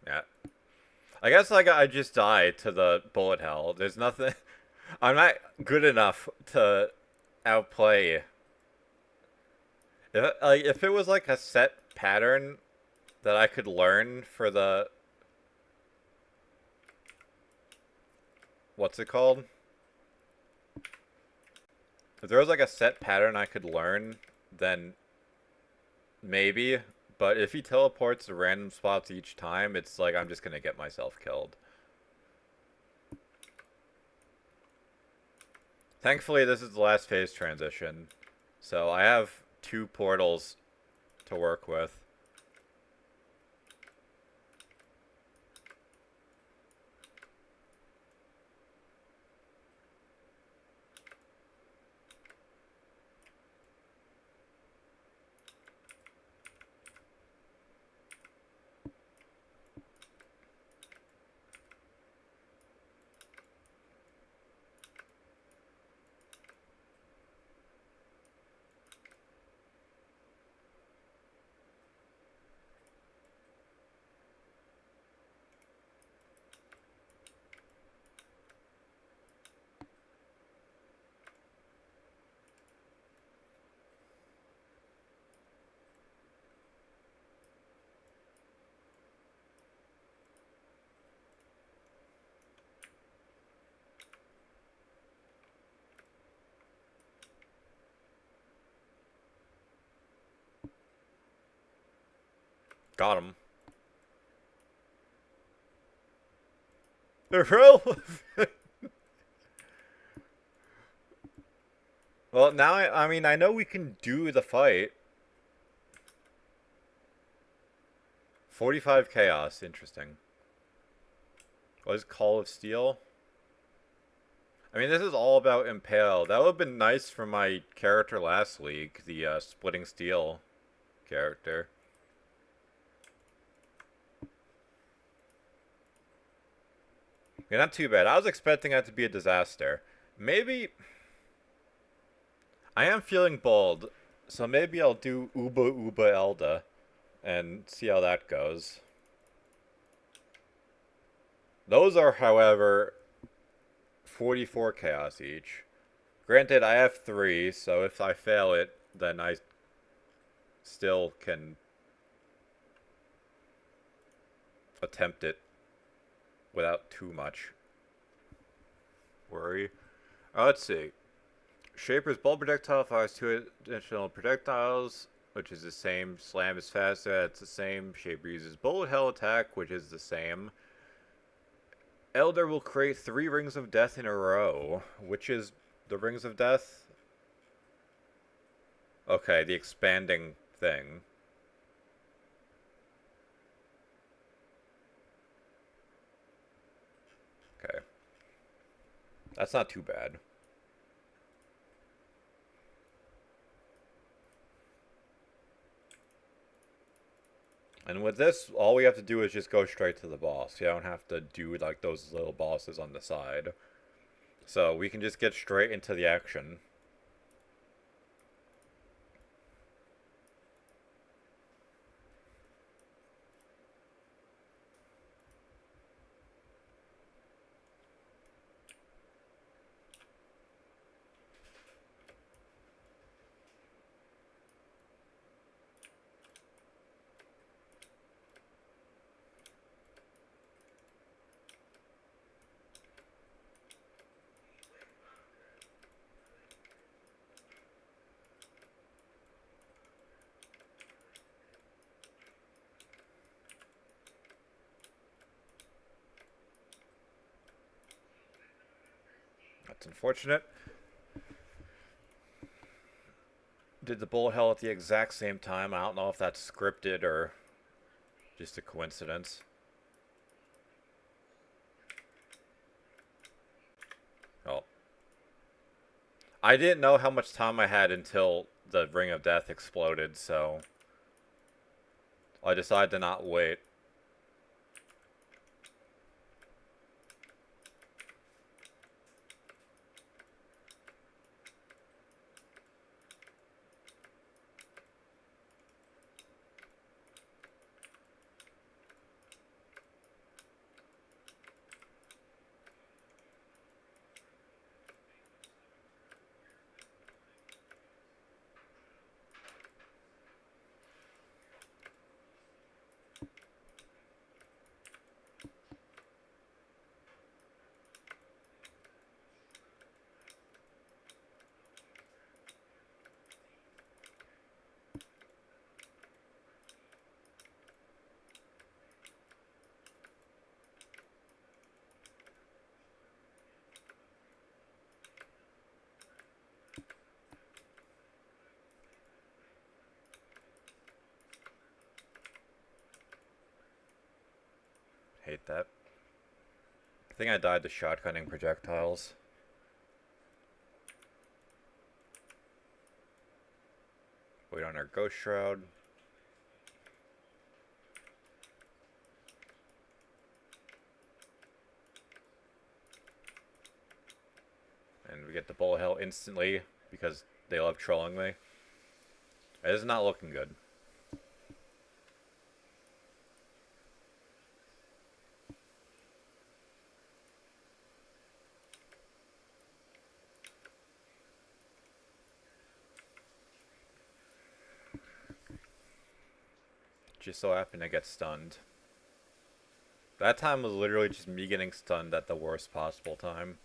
Yeah. I guess like I just died to the bullet hell. There's nothing. I'm not good enough to outplay. If it was like a set pattern that I could learn for the what's it called? If there was like a set pattern I could learn, then maybe. But if he teleports to random spots each time, it's like I'm just gonna get myself killed. Thankfully, this is the last phase transition, so I have 2 portals to work with. Got him. They're real. Well, now I mean I know we can do the fight. 45 chaos, interesting. What is Call of Steel? I mean, this is all about Impale. That would have been nice for my character last league, the Splitting Steel character. Yeah, not too bad. I was expecting that to be a disaster. Maybe... I am feeling bold, so maybe I'll do Ooba Elda and see how that goes. Those are, however, 44 chaos each. Granted, I have 3, so if I fail it, then I still can attempt it without too much worry. Let's see. Shaper's Ball Projectile fires 2 additional projectiles, which is the same. Slam is faster, that's the same. Shaper uses Bullet Hell attack, which is the same. Elder will create 3 Rings of Death in a row, which is the Rings of Death? Okay, the expanding thing. Okay. That's not too bad. And with this, all we have to do is just go straight to the boss. You don't have to do like those little bosses on the side. So we can just get straight into the action. That's unfortunate. Did the bullet hell at the exact same time. I don't know if that's scripted or just a coincidence. I didn't know how much time I had until the Ring of Death exploded, so I decided to not wait. Hate that. I think I died to shotgunning projectiles. Wait on our Ghost Shroud. And we get the bullet hell instantly because they love trolling me. It is not looking good. Just so happened to get stunned. That time was literally just me getting stunned at the worst possible time.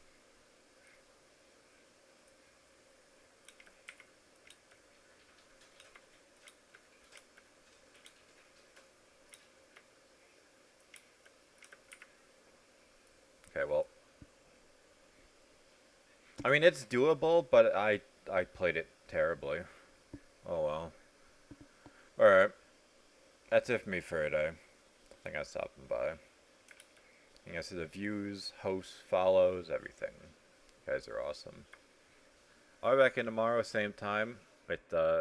Okay, well. I mean, it's doable, but I played it terribly. Oh well. Alright. That's it for me for today. I think I'm stopping by. You guys see the views, hosts, follows, everything. You guys are awesome. I'll be back in tomorrow, same time, with